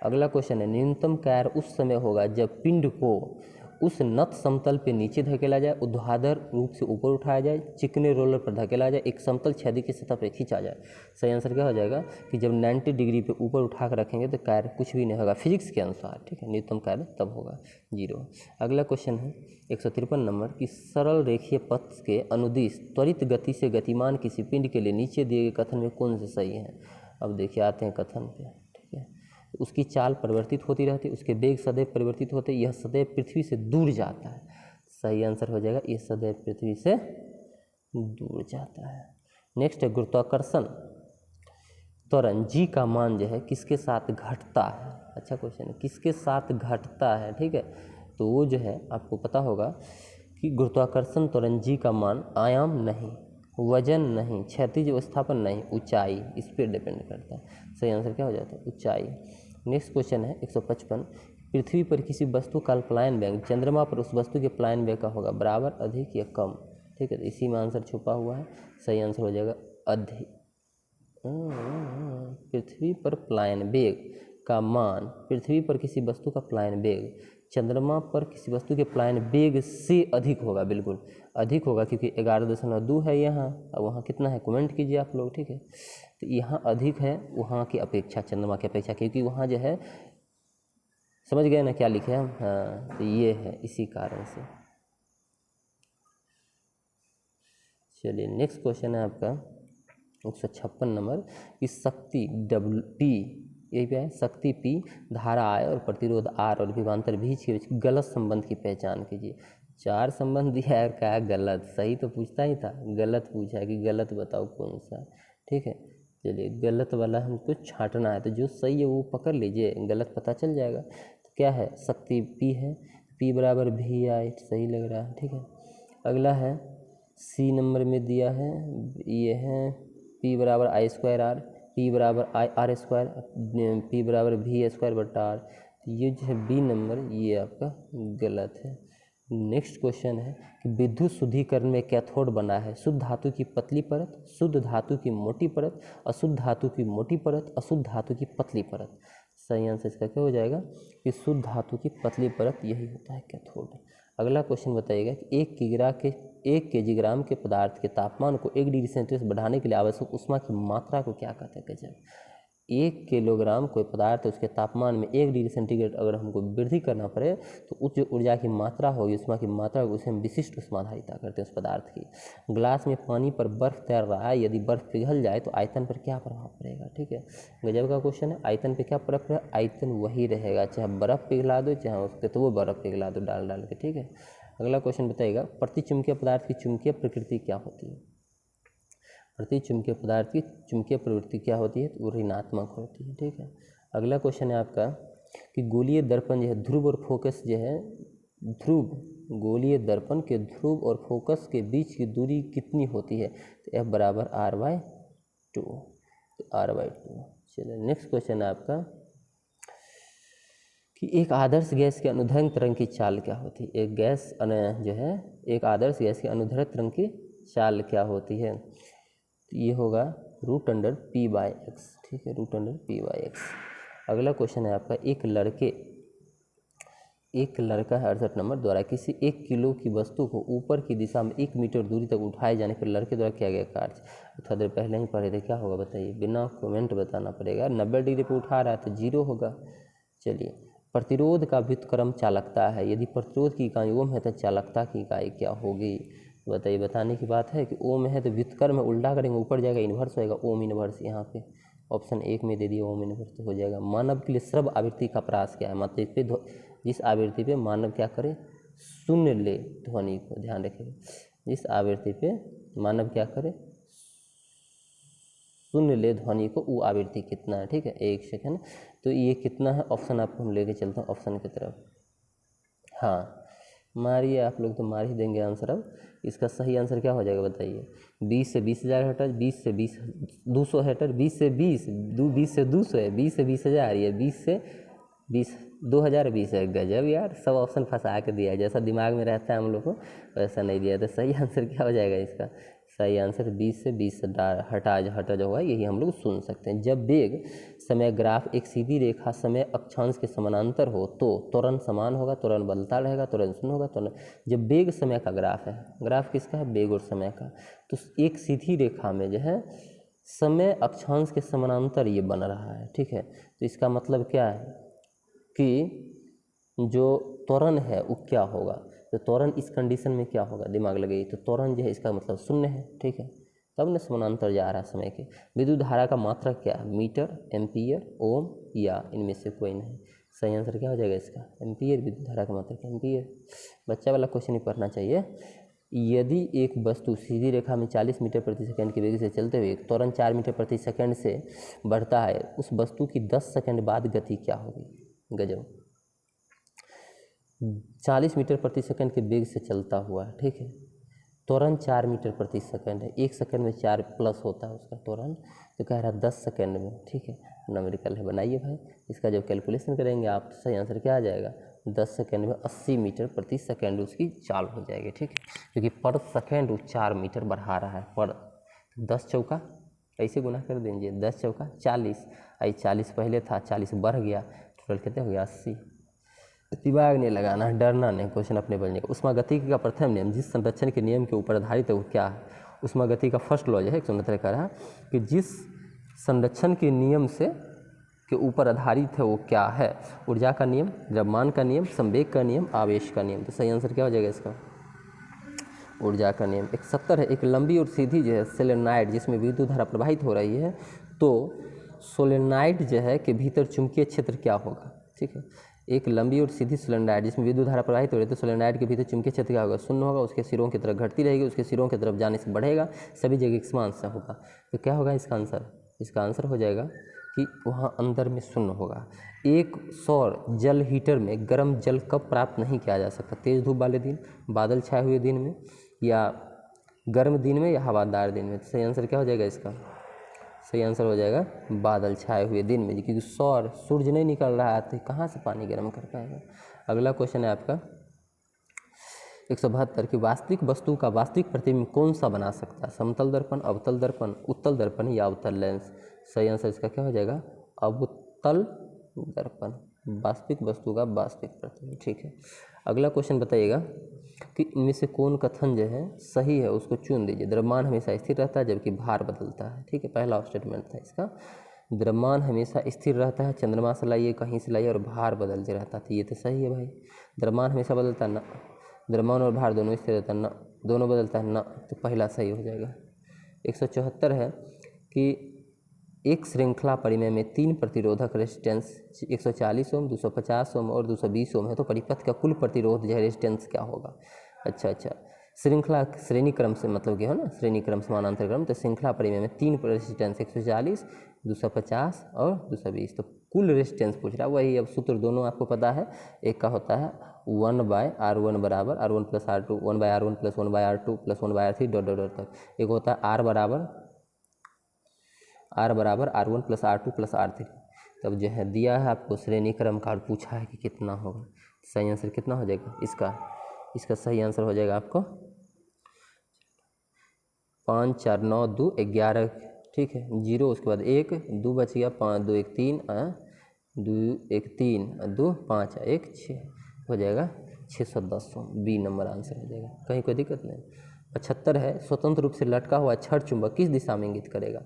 अगला क्वेश्चन है, न्यूनतम कार्य उस समय होगा जब पिंड को उस नत समतल पे नीचे धकेला जाए, ऊर्ध्वाधर रूप से ऊपर उठाया जाए, चिकने रोलर पर धकेला जाए, एक समतल छेदी की सतह पर खींचा जाए। सही आंसर क्या हो जाएगा कि जब 90 डिग्री पे ऊपर उठा कर रखेंगे तो कार्य कुछ भी नहीं होगा फिजिक्स के अनुसार। ठीक है, न्यूनतम कार्य तब होगा 0। अगला क्वेश्चन है 153 नंबर की सरल रेखीय पथ के अनुदिश त्वरित गति से गतिमान किसी पिंड के लिए नीचे दिए गए कथन में कौन से सही है? अब देखिए आते हैं कथन पे। ठीक है, उसकी चाल परिवर्तित होती रहती है, उसके वेग सदैव परिवर्तित होते, यह सदैव पृथ्वी से दूर जाता है। सही आंसर हो जाएगा ये सदैव पृथ्वी से दूर जाता है। नेक्स्ट है गुरुत्वाकर्षण त्वरण जी का मान जो है किसके साथ घटता है? अच्छा क्वेश्चन है, किसके साथ घटता है? ठीक है, तो वो जो है आपको पता होगा कि गुरुत्वाकर्षण त्वरण जी का मान आयाम नहीं, वजन नहीं, क्षैतिज विस्थापन नहीं, ऊंचाई, इस पर डिपेंड करता है। सही आंसर क्या हो जाता है? ऊंचाई। नेक्स्ट क्वेश्चन है 155, पृथ्वी पर किसी वस्तु का प्लायन वेग चंद्रमा पर उस वस्तु के प्लायन वेग का होगा बराबर, अधिक या कम? ठीक है, तो इसी में आंसर छुपा हुआ है। सही आंसर हो जाएगा अधिक। पृथ्वी पर प्लायन वेग का मान, पृथ्वी पर किसी वस्तु का प्लायन वेग चंद्रमा पर किसी वस्तु के पलायन वेग से अधिक होगा, बिल्कुल अधिक होगा, क्योंकि 11.2 है यहाँ, अब वहाँ कितना है कमेंट कीजिए आप लोग, ठीक है। तो यहाँ अधिक है वहाँ की अपेक्षा, चंद्रमा की अपेक्षा, क्योंकि वहाँ जो है, समझ गए ना क्या लिखे हम, हाँ, तो ये है इसी कारण से। चलिए नेक्स्ट क्वेश्चन है आपका 156 नंबर कि शक्ति P, यही पे है, शक्ति P, धारा I और प्रतिरोध R और विभवांतर V के बीच गलत संबंध की पहचान कीजिए। 4 संबंध दिया है और क्या है गलत, सही तो पूछता ही था, गलत पूछा है कि गलत बताओ कौन सा, ठीक है। चलिए गलत वाला हमको छांटना है, तो जो सही है वो पकड़ लीजिए, गलत पता चल जाएगा। तो क्या है, शक्ति P है, P बराबर VI, सही लग रहा है, ठीक है। अगला है C नंबर में दिया है, ये है P बराबर I²R, P बराबर R², P बराबर V²/R। तो ये जो है B नंबर, ये आपका गलत है। नेक्स्ट क्वेश्चन है कि विद्युत शुद्धिकरण में कैथोड बना है शुद्ध धातु की पतली परत, शुद्ध धातु की मोटी परत, अशुद्ध धातु की मोटी परत, अशुद्ध धातु की पतली परत। सही आंसर इसका क्या हो जाएगा कि शुद्ध धातु की पतली परत, यही होता है कैथोड। अगला क्वेश्चन बताइएगा कि 1 किलोग्राम के पदार्थ के तापमान को 1 डिग्री सेल्सियस बढ़ाने के लिए आवश्यक ऊष्मा की मात्रा को क्या कहते हैं। गजब, 1 किलोग्राम कोई पदार्थ है उसके तापमान में 1 डिग्री सेंटीग्रेड अगर हमको वृद्धि करना पड़े तो उच्च ऊर्जा की मात्रा होगी, ऊष्मा की मात्रा, उसे हम विशिष्ट ऊष्माधारिता करते हैं उस पदार्थ की। ग्लास में पानी पर बर्फ तैर रहा है, यदि बर्फ पिघल जाए तो आयतन पर क्या प्रभाव पड़ेगा, ठीक है। गजब का क्वेश्चन है, आयतन पे क्या प्रभाव पड़ेगा, आयतन वही रहेगा, चाहे बर्फ पिघला दो चाहे उसके, तो वो बर्फ पिघला दो डाल के, ठीक है। अगला क्वेश्चन बताइएगा प्रतिचुंबकीय पदार्थ की चुंबकीय प्रकृति क्या होती है। प्रतिचुंबकीय पदार्थ की चुंबकीय प्रवृत्ति क्या होती है, तो वो ऋणात्मक होती है, ठीक है। अगला क्वेश्चन है आपका कि गोलीय दर्पण जो है ध्रुव और फोकस जो है, ध्रुव, गोलीय दर्पण के ध्रुव और फोकस के बीच की दूरी कितनी होती है, तो F बराबर R/2, तो R/2। चलिए नेक्स्ट क्वेश्चन है आपका कि एक आदर्श गैस के अनुदैर्ध्य तरंग की चाल क्या होती है। एक गैस जो है, एक आदर्श गैस के अनुदैर्ध्य तरंग की चाल क्या होती है, तो ये होगा √P/x, ठीक है, √P/x। अगला क्वेश्चन है आपका एक लड़का है 68 नंबर द्वारा किसी 1 किलो की वस्तु को ऊपर की दिशा में 1 मीटर दूरी तक उठाए जाने पर लड़के द्वारा किया गया कार्य, थोड़ा देर पहले ही पढ़े थे, क्या होगा बताइए, बिना कमेंट बताना पड़ेगा। 90 डिग्री पर उठा रहा है तो 0 होगा। चलिए प्रतिरोध का व्युत्क्रम चालकता है, यदि प्रतिरोध की इकाई ओम है तो चालकता की इकाई क्या होगी, बताइए। बताने की बात है कि ओम है तो व्युत्क्रम है, उल्टा करेंगे ऊपर जाएगा, इन्वर्स होएगा, ओम इन्वर्स, यहाँ पे ऑप्शन 1 में दे दिया ओम इन्वर्स, तो हो जाएगा। मानव के लिए श्रव्य आवृत्ति का प्रयास क्या है, मतलब इस पे जिस आवृत्ति पे मानव क्या करे, सुन ले ध्वनि को, ध्यान रखिएगा, जिस आवृत्ति पे मानव क्या करे, सुन ले ध्वनि को, वो आवृत्ति कितना है, ठीक है। एक सेकंड, तो ये कितना है, ऑप्शन आपको हम लेके चलता हूँ ऑप्शन की तरफ। हाँ मारिए, आप लोग तो मार ही देंगे आंसर। अब इसका सही आंसर क्या हो जाएगा बताइए, 20 से 20,000 हर्ट्ज, 20 से 200 हर्ट्ज, 20 से 20 से 200 है, 20 से 20,000, ये 20 से 20 2020 है। गजब यार, सब ऑप्शन फंसा के दिया है, जैसा दिमाग में रहता है हम लोग को वैसा नहीं दिया। तो सही आंसर क्या हो जाएगा इसका, सही आंसर 20 से 20 हर्ट्ज होगा, यही हम लोग सुन सकते हैं। जब वेग समय ग्राफ एक सीधी रेखा समय अक्षांश के समानांतर हो तो त्वरण समान होगा, त्वरण बदलता रहेगा, त्वरण शून्य होगा, त्वरण। जब वेग समय का ग्राफ है, ग्राफ किसका है, वेग और समय का, तो एक सीधी रेखा में जो है समय अक्षांश के समानांतर ये बन रहा है, ठीक है। तो इसका मतलब क्या है कि जो त्वरण है वो क्या होगा, तो त्वरण इस कंडीशन में क्या होगा, दिमाग लगाइए, तो त्वरण जो है इसका मतलब शून्य है, ठीक है, तब न समानांतर जा रहा है समय के। विद्युत धारा का मात्रक क्या है, मीटर, एम्पियर, ओम या इनमें से कोई नहीं। सही आंसर क्या हो जाएगा इसका, एम्पियर, विद्युत धारा का मात्रक एम्पियर। बच्चा वाला क्वेश्चन ही पढ़ना चाहिए। यदि एक वस्तु सीधी रेखा में 40 मीटर प्रति सेकंड की वेग से चलते हुए त्वरण 4 मीटर प्रति सेकंड से बढ़ता है, उस वस्तु की 10 सेकंड बाद गति क्या होगी। गजब, 40 मीटर प्रति सेकंड के वेग से चलता हुआ है, ठीक है, त्वरण 4 मीटर प्रति सेकंड है, 1 सेकंड में 4 प्लस होता है उसका त्वरण, तो कह रहा है 10 सेकंड में, ठीक है, न्यूमेरिकल है, बनाइए भाई। इसका जब कैलकुलेशन करेंगे आप तो सही आंसर क्या आ जाएगा, 10 सेकंड में 80 मीटर प्रति सेकंड उसकी चाल हो जाएगी, ठीक है, क्योंकि पर सेकंड वो 4 मीटर बढ़ा रहा है, पर 10 चौका ऐसे गुना कर दीजिए, 10 चौका 40, आई 40 पहले था, 40 बढ़ गया, टोटल कितने हो गया 80। दिमाग नहीं लगाना, डरना नहीं, क्वेश्चन अपने बनने का। ऊष्मागतिकी का प्रथम नियम जिस संरक्षण के नियम के ऊपर आधारित है वो क्या है? ऊष्मागतिकी का फर्स्ट लॉ जो है 169 का रहा कि जिस संरक्षण के नियम से के ऊपर आधारित है वो क्या है? ऊर्जा का नियम, द्रव्यमान का नियम, संवेग का नियम, आवेश का नियम। तो सही आंसर क्या हो जाएगा इसका? ऊर्जा का नियम। 170 है, एक लंबी और सीधी जो है सोलेनॉइड जिसमें विद्युत धारा प्रवाहित हो रही है, तो सोलेनॉइड जो है के भीतर चुंबकीय क्षेत्र क्या होगा? ठीक है, एक लंबी और सीधी सोलेनॉइड जिसमें विद्युत धारा प्रवाहित हो रही है, तो सोलेनॉइड के भीतर चुंबकीय क्षेत्र क्या होगा? शून्य होगा। उसके सिरों की तरफ घटती रहेगी, उसके सिरों की तरफ जाने से बढ़ेगा, सभी जगह एक समान सा होगा। तो क्या होगा इसका आंसर? इसका आंसर हो जाएगा कि वहाँ अंदर में शून्य होगा। एक सौर जल हीटर में गर्म जल कब प्राप्त नहीं किया जा सकता? तेज धूप वाले दिन, बादल छाए हुए दिन में, या गर्म दिन में, या हवादार दिन में। तो सही आंसर क्या हो जाएगा इसका? सही आंसर हो जाएगा बादल छाए हुए दिन में, क्योंकि सूरज नहीं निकल रहा है तो कहाँ से पानी गर्म कर पाएगा। अगला क्वेश्चन है आपका 172 की वास्तविक वस्तु का वास्तविक प्रतिबिंब कौन सा बना सकता है? समतल दर्पण, अवतल दर्पण, उत्तल दर्पण या अवतल लेंस। सही आंसर इसका क्या हो जाएगा? अवतल दर्पण, वास्तविक वस्तु का वास्तविक प्रतिबिंब। ठीक है, अगला क्वेश्चन बताइएगा कि इनमें से कौन कथन जो है सही है उसको चुन दीजिए। द्रव्यमान हमेशा स्थिर रहता है जबकि भार बदलता है। ठीक है, पहला स्टेटमेंट था इसका, द्रव्यमान हमेशा स्थिर रहता है, चंद्रमा से लाइए कहीं से लाइए, और भार बदलते रहता है। तो ये तो सही है भाई, द्रव्यमान हमेशा बदलता है ना, द्रव्यमान और भार दोनों स्थिर रहता है ना, दोनों बदलता है ना, तो पहला सही हो जाएगा। 174 है कि एक श्रृंखला परिमेय में 3 प्रतिरोधक रेजिस्टेंस 140 ओम, 250 ओम और 220 ओम है, तो परिपथ का कुल प्रतिरोध जो है रेजिस्टेंस क्या होगा? अच्छा, श्रृंखला श्रेणी क्रम से मतलब क्या हो ना, श्रेणी क्रम समानांतर क्रम, तो श्रृंखला परिमेय में 3 रेजिस्टेंस 140, 250 और 220, तो कुल रेजिस्टेंस पूछ रहा है। वही अब सूत्र दोनों आपको पता है, एक का होता है 1/R1 बराबर R1 plus R2, 1/R1 plus 1/R2 plus 1/R3 dot dot dot तक। एक होता है R बराबर R1 plus R2 plus R3। तब जो है दिया है आपको श्रेणी क्रम का और पूछा है कि कितना होगा। सही आंसर कितना हो जाएगा इसका सही आंसर हो जाएगा आपको 5 4 9 2 11। ठीक है, 0 उसके बाद 1 2 बच गया, 5 2 1 3 2 1 3 2 5 1 6 हो जाएगा 610। बी नंबर आंसर हो जाएगा, कहीं कोई दिक्कत नहीं। 75 है, स्वतंत्र रूप से लटका हुआ छड़ चुंबक किस दिशा में इंगित करेगा?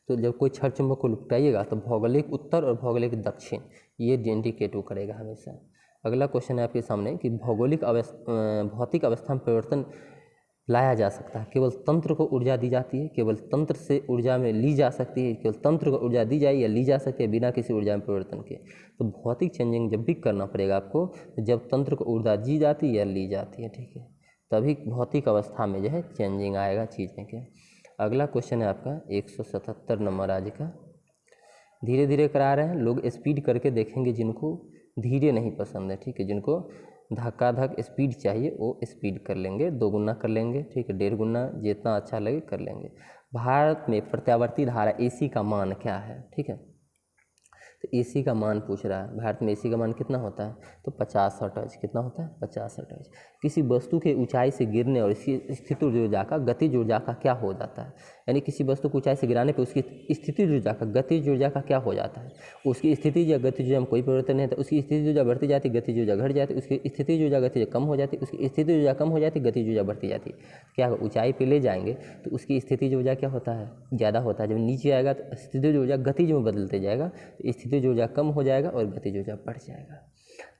तो जब कोई छड़ चुंबक को लुटाइएगा तो भौगोलिक उत्तर और भौगोलिक दक्षिण ये इंडिकेट करेगा हमेशा। अगला क्वेश्चन है आपके सामने कि भौतिक अवस्था में परिवर्तन लाया जा सकता है, केवल तंत्र को ऊर्जा दी जाती है, केवल तंत्र से ऊर्जा में ली जा सकती है, केवल तंत्र को ऊर्जा दी जाए या ली जा सकती है बिना किसी ऊर्जा में परिवर्तन के। तो भौतिक चेंजिंग जब भी करना पड़ेगा आपको, जब तंत्र को ऊर्जा दी जाती है या ली जाती है, ठीक है, तभी भौतिक अवस्था में जो है चेंजिंग आएगा चीज़ें के। अगला क्वेश्चन है आपका 177 नंबर आज का। धीरे धीरे करा रहे हैं लोग, स्पीड करके देखेंगे जिनको धीरे नहीं पसंद है, ठीक है, जिनको धक्का धक स्पीड चाहिए वो स्पीड कर लेंगे, 2 गुना कर लेंगे, ठीक है, 1.5 गुना, जितना अच्छा लगे कर लेंगे। भारत में प्रत्यावर्ती धारा AC का मान क्या है? ठीक है, तो AC का मान पूछ रहा है, भारत में AC का मान कितना होता है? तो 50 हर्ट्ज। कितना होता है? 50 हर्ट्ज। किसी वस्तु के ऊंचाई से गिरने और इसकी स्थितिज ऊर्जा का गतिज ऊर्जा का क्या हो जाता है? यानी किसी वस्तु को ऊंचाई से गिराने पर उसकी स्थितिज ऊर्जा का गतिज ऊर्जा का क्या हो जाता है? उसकी स्थितिज या गतिज ऊर्जा में कोई परिवर्तन नहीं होता, उसकी स्थितिज ऊर्जा बढ़ती जाती, गतिज ऊर्जा घट जाती, उसकी स्थितिज ऊर्जा गतिज कम हो जाती, उसकी स्थितिज ऊर्जा कम हो जाती, गतिज ऊर्जा बढ़ती जाती। क्या ऊंचाई पे ले जाएंगे तो उसकी स्थितिज ऊर्जा क्या होता है? ज़्यादा होता है। जब नीचे आएगा तो स्थितिज ऊर्जा गतिज में बदलते जाएगा, तो स्थितिज ऊर्जा कम हो जाएगा और गतिज ऊर्जा बढ़ जाएगा।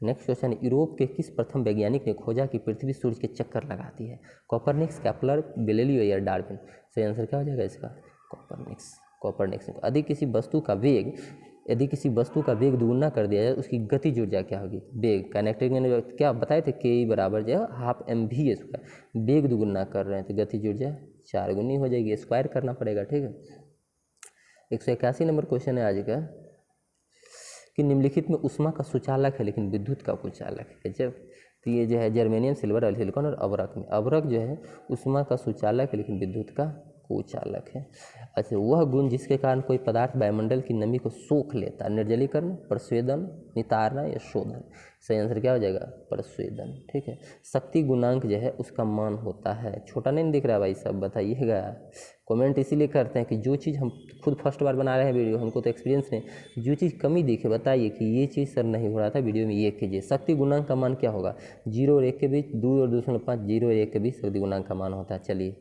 नेक्स्ट क्वेश्चन, यूरोप के किस प्रथम वैज्ञानिक ने खोजा कि पृथ्वी सूर्य के चक्कर लगाती है? कॉपरनिक्स, केपलर, गैलीलियो या डार्विन? सही आंसर क्या हो जाएगा इसका? कॉपरनिक्स। यदि किसी वस्तु का वेग दुगुना कर दिया जाए उसकी गतिज ऊर्जा क्या होगी? वेग काइनेटिक क्या बताए थे, के बराबर जो है हाफ mv²। वेग दुगुना कर रहे हैं तो गतिज ऊर्जा 4 गुनी हो जाएगी, स्क्वायर करना पड़ेगा, ठीक है। 181 नंबर क्वेश्चन है आज का कि निम्नलिखित में ऊष्मा का सुचालक है लेकिन विद्युत का कुचालक है। जब तो ये जो है जर्मेनियम, सिल्वर और सिलिकॉन और अवरक में, अवरक जो है ऊष्मा का सुचालक है लेकिन विद्युत का कुचालक है। अच्छा, वह गुण जिसके कारण कोई पदार्थ वायुमंडल की नमी को सोख लेता है, निर्जलीकरण, प्रस्वेदन, नितारना या शोधन। सही आंसर क्या हो जाएगा, प्रस्वेदन। ठीक है, शक्ति गुणांक जो है उसका मान होता है, छोटा नहीं दिख रहा भाई साहब, बताइएगा। कमेंट इसीलिए करते हैं कि जो चीज़ हम खुद फर्स्ट बार बना रहे हैं वीडियो, हमको तो एक्सपीरियंस नहीं, जो चीज़ कमी दिखे बताइए कि ये चीज़ सर नहीं हो रहा था वीडियो में, ये कीजिए। शक्ति गुणांक का मान क्या होगा, 0 और 1 के बीच, 2 और 2.5, 0 और 1 के बीच शक्ति गुणांक का मान होता है। चलिए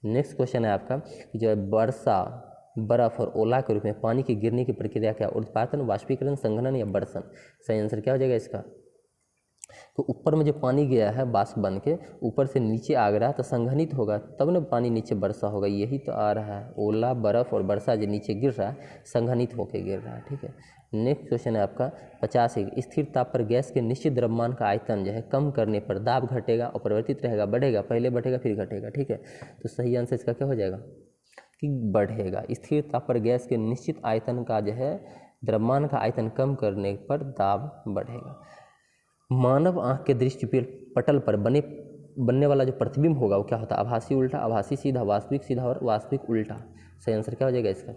नेक्स्ट क्वेश्चन है आपका, जो है वर्षा, बर्फ और ओला के रूप में पानी के गिरने की प्रक्रिया क्या, ऊर्ध्वाधन, वाष्पीकरण, संघनन या बर्षण। सही आंसर क्या हो जाएगा इसका, तो ऊपर में जो पानी गया है वाष्प बन के ऊपर से नीचे आ रहा है तो संघनित होगा, तब ना पानी नीचे वर्षा होगा, यही तो आ रहा है। ओला, बर्फ और वर्षा जो नीचे गिर रहा है संघनित होकर गिर रहा है। ठीक है, नेक्स्ट क्वेश्चन है आपका 85, स्थिर ताप पर गैस के निश्चित द्रव्यमान का आयतन जो है कम करने पर दाब घटेगा, अपरिवर्तित रहेगा, बढ़ेगा, पहले बढ़ेगा फिर घटेगा। ठीक है, तो सही आंसर इसका क्या हो जाएगा कि बढ़ेगा। स्थिर ताप पर गैस के निश्चित आयतन का जो है द्रव्यमान का आयतन कम करने पर दाब बढ़ेगा। मानव आँख के दृष्टि पटल पर बनने वाला जो प्रतिबिंब होगा वो क्या होता है, आभासी उल्टा, आभासी सीधा, वास्तविक सीधा और वास्तविक उल्टा। सही आंसर क्या हो जाएगा इसका,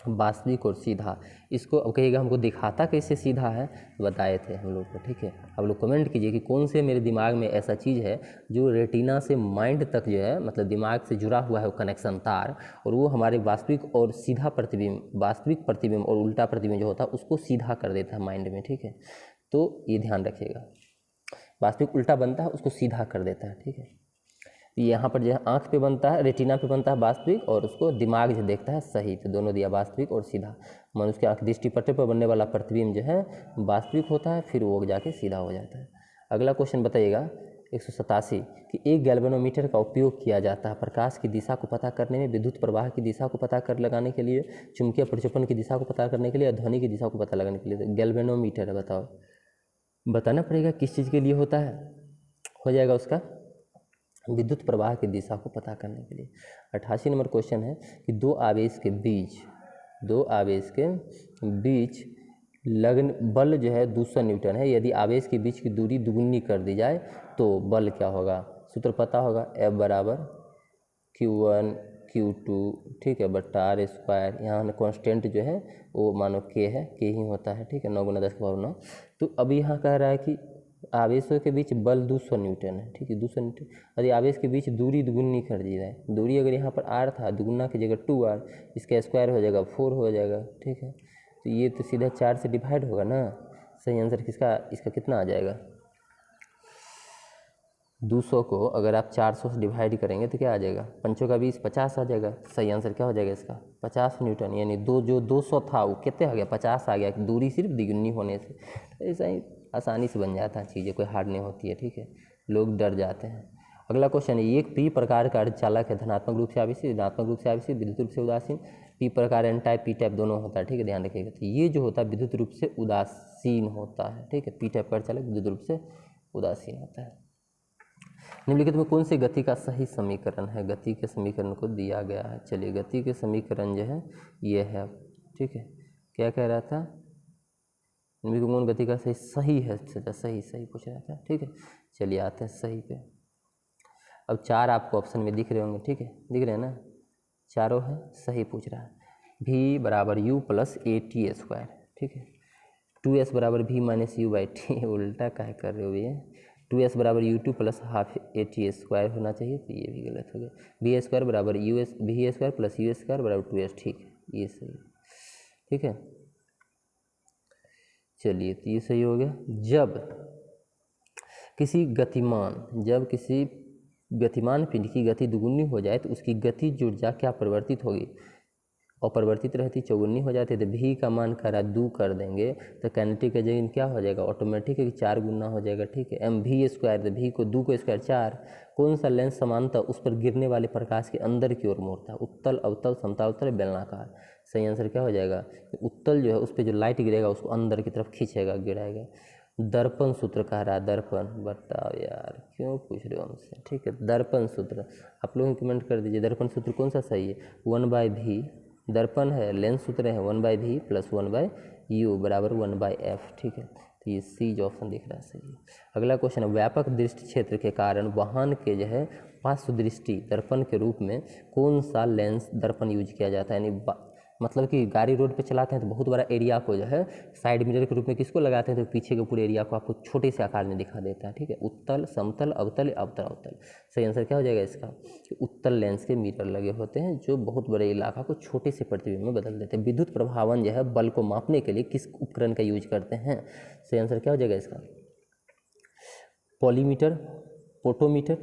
वास्तविक और सीधा। इसको अब कहिएगा हमको दिखाता कैसे सीधा है, बताए थे हम लोग को। ठीक है, आप लोग कमेंट कीजिए कि कौन से मेरे दिमाग में ऐसा चीज़ है जो रेटिना से माइंड तक जो है मतलब दिमाग से जुड़ा हुआ है वो कनेक्शन तार, और वो हमारे वास्तविक और सीधा प्रतिबिंब, वास्तविक प्रतिबिंब और उल्टा प्रतिबिंब जो होता है उसको सीधा कर देता है माइंड में। ठीक है, तो ये ध्यान रखिएगा, वास्तविक उल्टा बनता है उसको सीधा कर देता है। ठीक है, यहाँ पर जो है आँख पे बनता है, रेटिना पे बनता है वास्तविक, और उसको दिमाग जो देखता है सही, तो दोनों दिया वास्तविक और सीधा। मनुष्य के आँख दृष्टि पटल पर बनने वाला प्रतिबिंब जो है वास्तविक होता है, फिर वो जाके सीधा हो जाता है। अगला क्वेश्चन बताइएगा 187 कि एक गैल्वेनोमीटर का उपयोग किया जाता है प्रकाश की दिशा को पता करने में, विद्युत प्रवाह की दिशा को पता कर लगाने के लिए, चुंबकीय प्रक्षेपण की दिशा को पता करने के लिए, ध्वनि की दिशा को पता लगाने के लिए। तो गैल्वेनोमीटर है, बताओ, बताना पड़ेगा किस चीज़ के लिए होता है, हो जाएगा उसका विद्युत प्रवाह की दिशा को पता करने के लिए। 88 नंबर क्वेश्चन है कि दो आवेश के बीच लगन बल जो है 200 न्यूटन है, यदि आवेश के बीच की दूरी दुगुनी कर दी जाए तो बल क्या होगा, सूत्र पता होगा, F बराबर Q1 Q2, ठीक है, बट्टा R स्क्वायर। यहाँ कॉन्स्टेंट जो है वो मानो K है, K ही होता है। ठीक है, 9 × 10⁻9। तो अभी यहाँ कह रहा है कि आवेशों के बीच बल 200 न्यूटन है। ठीक है, 200 न्यूटन, यदि आवेश के बीच दूरी दुगुनी कर दी जाए, दूरी अगर यहाँ पर R था, दुगुना की जगह 2R, इसका स्क्वायर हो जाएगा 4 हो जाएगा। ठीक है, तो ये तो सीधा 4 से डिवाइड होगा ना। सही आंसर किसका, इसका कितना आ जाएगा, 200 को अगर आप 400 से डिवाइड करेंगे तो क्या आ जाएगा, 5 का 20, 50 आ जाएगा। सही आंसर क्या हो जाएगा इसका, 50 न्यूटन, यानी जो 200 था वो कितने आ गया, 50 आ गया, दूरी सिर्फ दुगुनी होने से। ऐसा ही आसानी से बन जाता है चीज़ें, कोई हार्ड नहीं होती है। ठीक है, लोग डर जाते हैं। अगला क्वेश्चन है, एक पी प्रकार का अर्धचालक है, धनात्मक रूप से आवेशित, ऋणात्मक रूप से आवेशित, विद्युत रूप से उदासीन। पी प्रकार एन टाइप पी टाइप दोनों होता है। ठीक है, ध्यान रखिएगा। तो ये जो होता है विद्युत रूप से उदासीन होता है। ठीक है, पी टाइप का अर्धचालक विद्युत रूप से उदासीन होता है। निम्नलिखित में कौन सी गति का सही समीकरण है, गति के समीकरण को दिया गया है। चलिए, गति के समीकरण जो है ये है। ठीक है, क्या कह रहा था, निम्नलिखित कौन गति का सही है, सही पूछ रहा था। ठीक है, चलिए आते हैं सही पे। अब 4 आपको ऑप्शन में दिख रहे होंगे। ठीक है, दिख रहे हैं ना, चारों है सही पूछ रहा है। V बराबर U प्लस AT स्क्वायर। ठीक है, 2S बराबर V माइनस U/T, उल्टा काहे कर रहे हो ये, 2S बराबर U2 plus half AT square होना चाहिए, तो ये भी गलत हो गया। V स्क्वायर बराबर V square plus U square बराबर 2S। ठीक है, ये सही। ठीक है, चलिए, तो ये सही हो गया। जब किसी गतिमान पिंड की गति दुगुनी हो जाए तो उसकी गतिज ऊर्जा क्या परिवर्तित होगी, अपरिवर्तित रहती, चौगुनी हो जाती। तो V का मान करा 2 कर देंगे तो काइनेटिक का जगह क्या हो जाएगा, ऑटोमेटिक है कि 4 गुना हो जाएगा। ठीक है, mv स्क्वायर, तो V को 2 को स्क्वायर 4। कौन सा लेंस समांतर उस पर गिरने वाले प्रकाश के अंदर की ओर मोड़ता है, उत्तल, अवतल, समतल, बेलनाकार। सही आंसर क्या हो जाएगा, उत्तल जो है उस पर जो लाइट गिरेगा उसको अंदर की तरफ खींचेगा, गिराएगा। दर्पण सूत्र कह रहा है, दर्पण, बताओ यार क्यों पूछ रहे हो हमसे। ठीक है, दर्पण सूत्र आप लोग कमेंट कर दीजिए, दर्पण सूत्र कौन सा सही है, 1/v, दर्पण है, लेंस सूत्र है 1/v प्लस 1/u बराबर 1/f। ठीक है, तो ये सी जो ऑप्शन दिख रहा है सही है। अगला क्वेश्चन है, व्यापक दृष्टि क्षेत्र के कारण वाहन के जो है पार्श्व दृष्टि दर्पण के रूप में कौन सा लेंस दर्पण यूज किया जाता है, यानी मतलब कि गाड़ी रोड पे चलाते हैं तो बहुत बड़ा एरिया को जो है साइड मिरर के रूप में किसको लगाते हैं, तो पीछे के पूरे एरिया को आपको छोटे से आकार में दिखा देता है, ठीक है। उत्तल, समतल, अवतल, अवतल, अवतल। सही आंसर क्या हो जाएगा इसका, कि उत्तल लेंस के मिरर लगे होते हैं जो बहुत बड़े इलाका को छोटे से प्रतिबिंब में बदल देते हैं। विद्युत प्रभावन जो है बल को मापने के लिए किस उपकरण का यूज करते हैं, सही आंसर क्या हो जाएगा इसका, पॉलीमीटर, पोटोमीटर,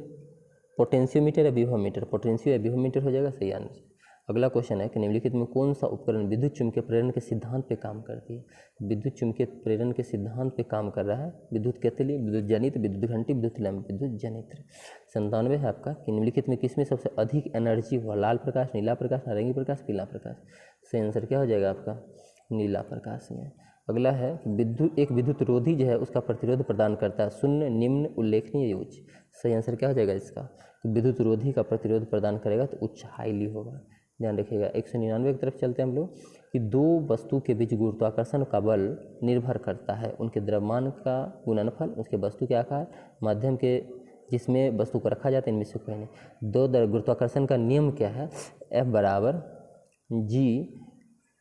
पोटेंशियोमीटर या विभवमीटर, पोटेंशियो या विभवमीटर हो जाएगा सही आंसर। अगला क्वेश्चन है कि निम्नलिखित में कौन सा उपकरण विद्युत चुम्बकीय प्रेरण के सिद्धांत पे काम करती है। विद्युत चुम्बकीय प्रेरण के सिद्धांत पे काम कर रहा है विद्युत केतली, विद्युत जनित्र, विद्युत घंटी, विद्युत लैंप, विद्युत जनित्र। 97 है आपका कि निम्नलिखित में किसमें सबसे अधिक एनर्जी हुआ, लाल प्रकाश, नीला प्रकाश, नारंगी प्रकाश, पीला प्रकाश। सही आंसर क्या हो जाएगा आपका, नीला प्रकाश में। अगला है कि एक विद्युत रोधी जो है उसका प्रतिरोध प्रदान करता है, शून्य, निम्न, उल्लेखनीय या उच्च। सही आंसर क्या हो जाएगा इसका, कि विद्युत रोधी का प्रतिरोध प्रदान करेगा तो उच्च, हाईली होगा, ध्यान रखिएगा। 199 की तरफ चलते हैं हम लोग कि दो वस्तु के बीच गुरुत्वाकर्षण का बल निर्भर करता है उनके द्रव्यमान का गुणनफल, उसके वस्तु के आकार, माध्यम के जिसमें वस्तु को रखा जाता है, इनमें से कोई नहीं। दो गुरुत्वाकर्षण का नियम क्या है, F बराबर G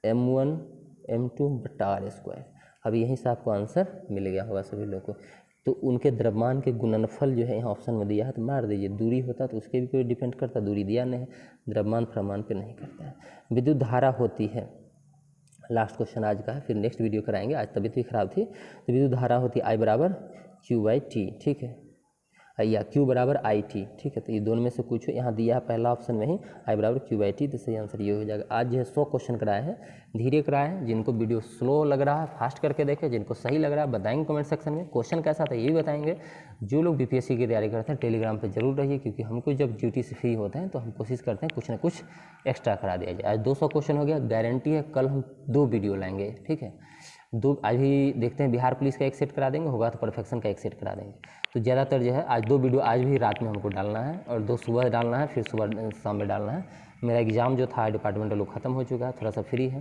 m1 m2 बटा r²। अब यहीं से आपको आंसर मिल गया होगा सभी लोगों को। तो उनके द्रव्यमान के गुणनफल जो है यहाँ ऑप्शन में दिया है तो मार दीजिए। दूरी होता तो उसके भी कोई डिपेंड करता, दूरी दिया नहीं है, द्रव्यमान प्रमाण पे नहीं करता है। विद्युत धारा होती है, लास्ट क्वेश्चन आज का है, फिर नेक्स्ट वीडियो कराएंगे, आज तबीयत भी खराब थी। तो विद्युत धारा होती है I बराबर Q/T, ठीक है, या Q बराबर IT, ठीक है। तो ये दोनों में से कुछ यहाँ दिया है पहला ऑप्शन में ही I बराबर Q/T, तो सही आंसर ये हो जाएगा। आज जो है 100 क्वेश्चन कराए हैं, धीरे कराए हैं। जिनको वीडियो स्लो लग रहा है फास्ट करके देखें, जिनको सही लग रहा है बताएंगे कमेंट सेक्शन में, क्वेश्चन कैसा था ये भी बताएंगे। जो लोग BPSC की तैयारी करते हैं टेलीग्राम पर जरूर रहिए, क्योंकि हमको जब ड्यूटी से फ्री होते हैं तो हम कोशिश करते हैं कुछ ना कुछ एक्स्ट्रा करा दिया जाए। आज 200 क्वेश्चन हो गया, गारंटी है कल हम 2 वीडियो लाएंगे, ठीक है। आज भी देखते हैं, बिहार पुलिस का एक सेट करा देंगे, होगा तो परफेक्शन का एक सेट करा देंगे। तो ज़्यादातर जो है आज 2 वीडियो आज भी रात में हमको डालना है और 2 सुबह डालना है, फिर सुबह शाम में डालना है। मेरा एग्ज़ाम जो था डिपार्टमेंटल वो ख़त्म हो चुका है, थोड़ा सा फ्री है।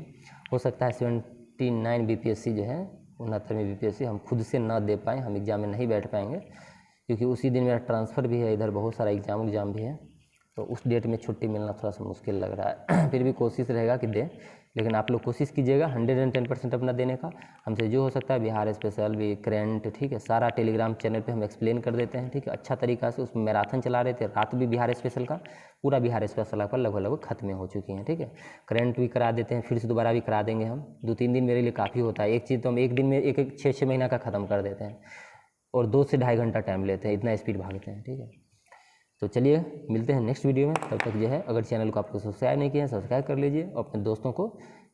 हो सकता है 79 BPSC जो है 69वीं BPSC हम खुद से ना दे पाएँ, हम एग्ज़ाम में नहीं बैठ पाएंगे, क्योंकि उसी दिन मेरा ट्रांसफ़र भी है, इधर बहुत सारा एग्ज़ाम भी है, तो उस डेट में छुट्टी मिलना थोड़ा सा मुश्किल लग रहा है। फिर भी कोशिश रहेगा कि दें, लेकिन आप लोग कोशिश कीजिएगा 110% अपना देने का। हमसे जो हो सकता है बिहार स्पेशल भी, करेंट, ठीक है, सारा टेलीग्राम चैनल पे हम एक्सप्लेन कर देते हैं, ठीक है, अच्छा तरीका से। उसमें मैराथन चला रहे थे, रात भी बिहार स्पेशल का, पूरा बिहार स्पेशल पर लगभग खत्म हो चुकी हैं, ठीक है। करेंट भी करा देते हैं, फिर से दोबारा भी करा देंगे हम। 2-3 दिन मेरे लिए काफ़ी होता है, एक चीज़ तो हम एक दिन में 6-6 महीना का ख़त्म कर देते हैं, और 2 से ढाई घंटा टाइम लेते हैं, इतना स्पीड भागते हैं, ठीक है। तो चलिए मिलते हैं नेक्स्ट वीडियो में, तब तक जो है अगर चैनल को आपको सब्सक्राइब नहीं किया है सब्सक्राइब कर लीजिए, और अपने दोस्तों को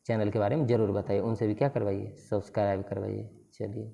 चैनल के बारे में ज़रूर बताइए, उनसे भी क्या करवाइए, सब्सक्राइब करवाइए। चलिए।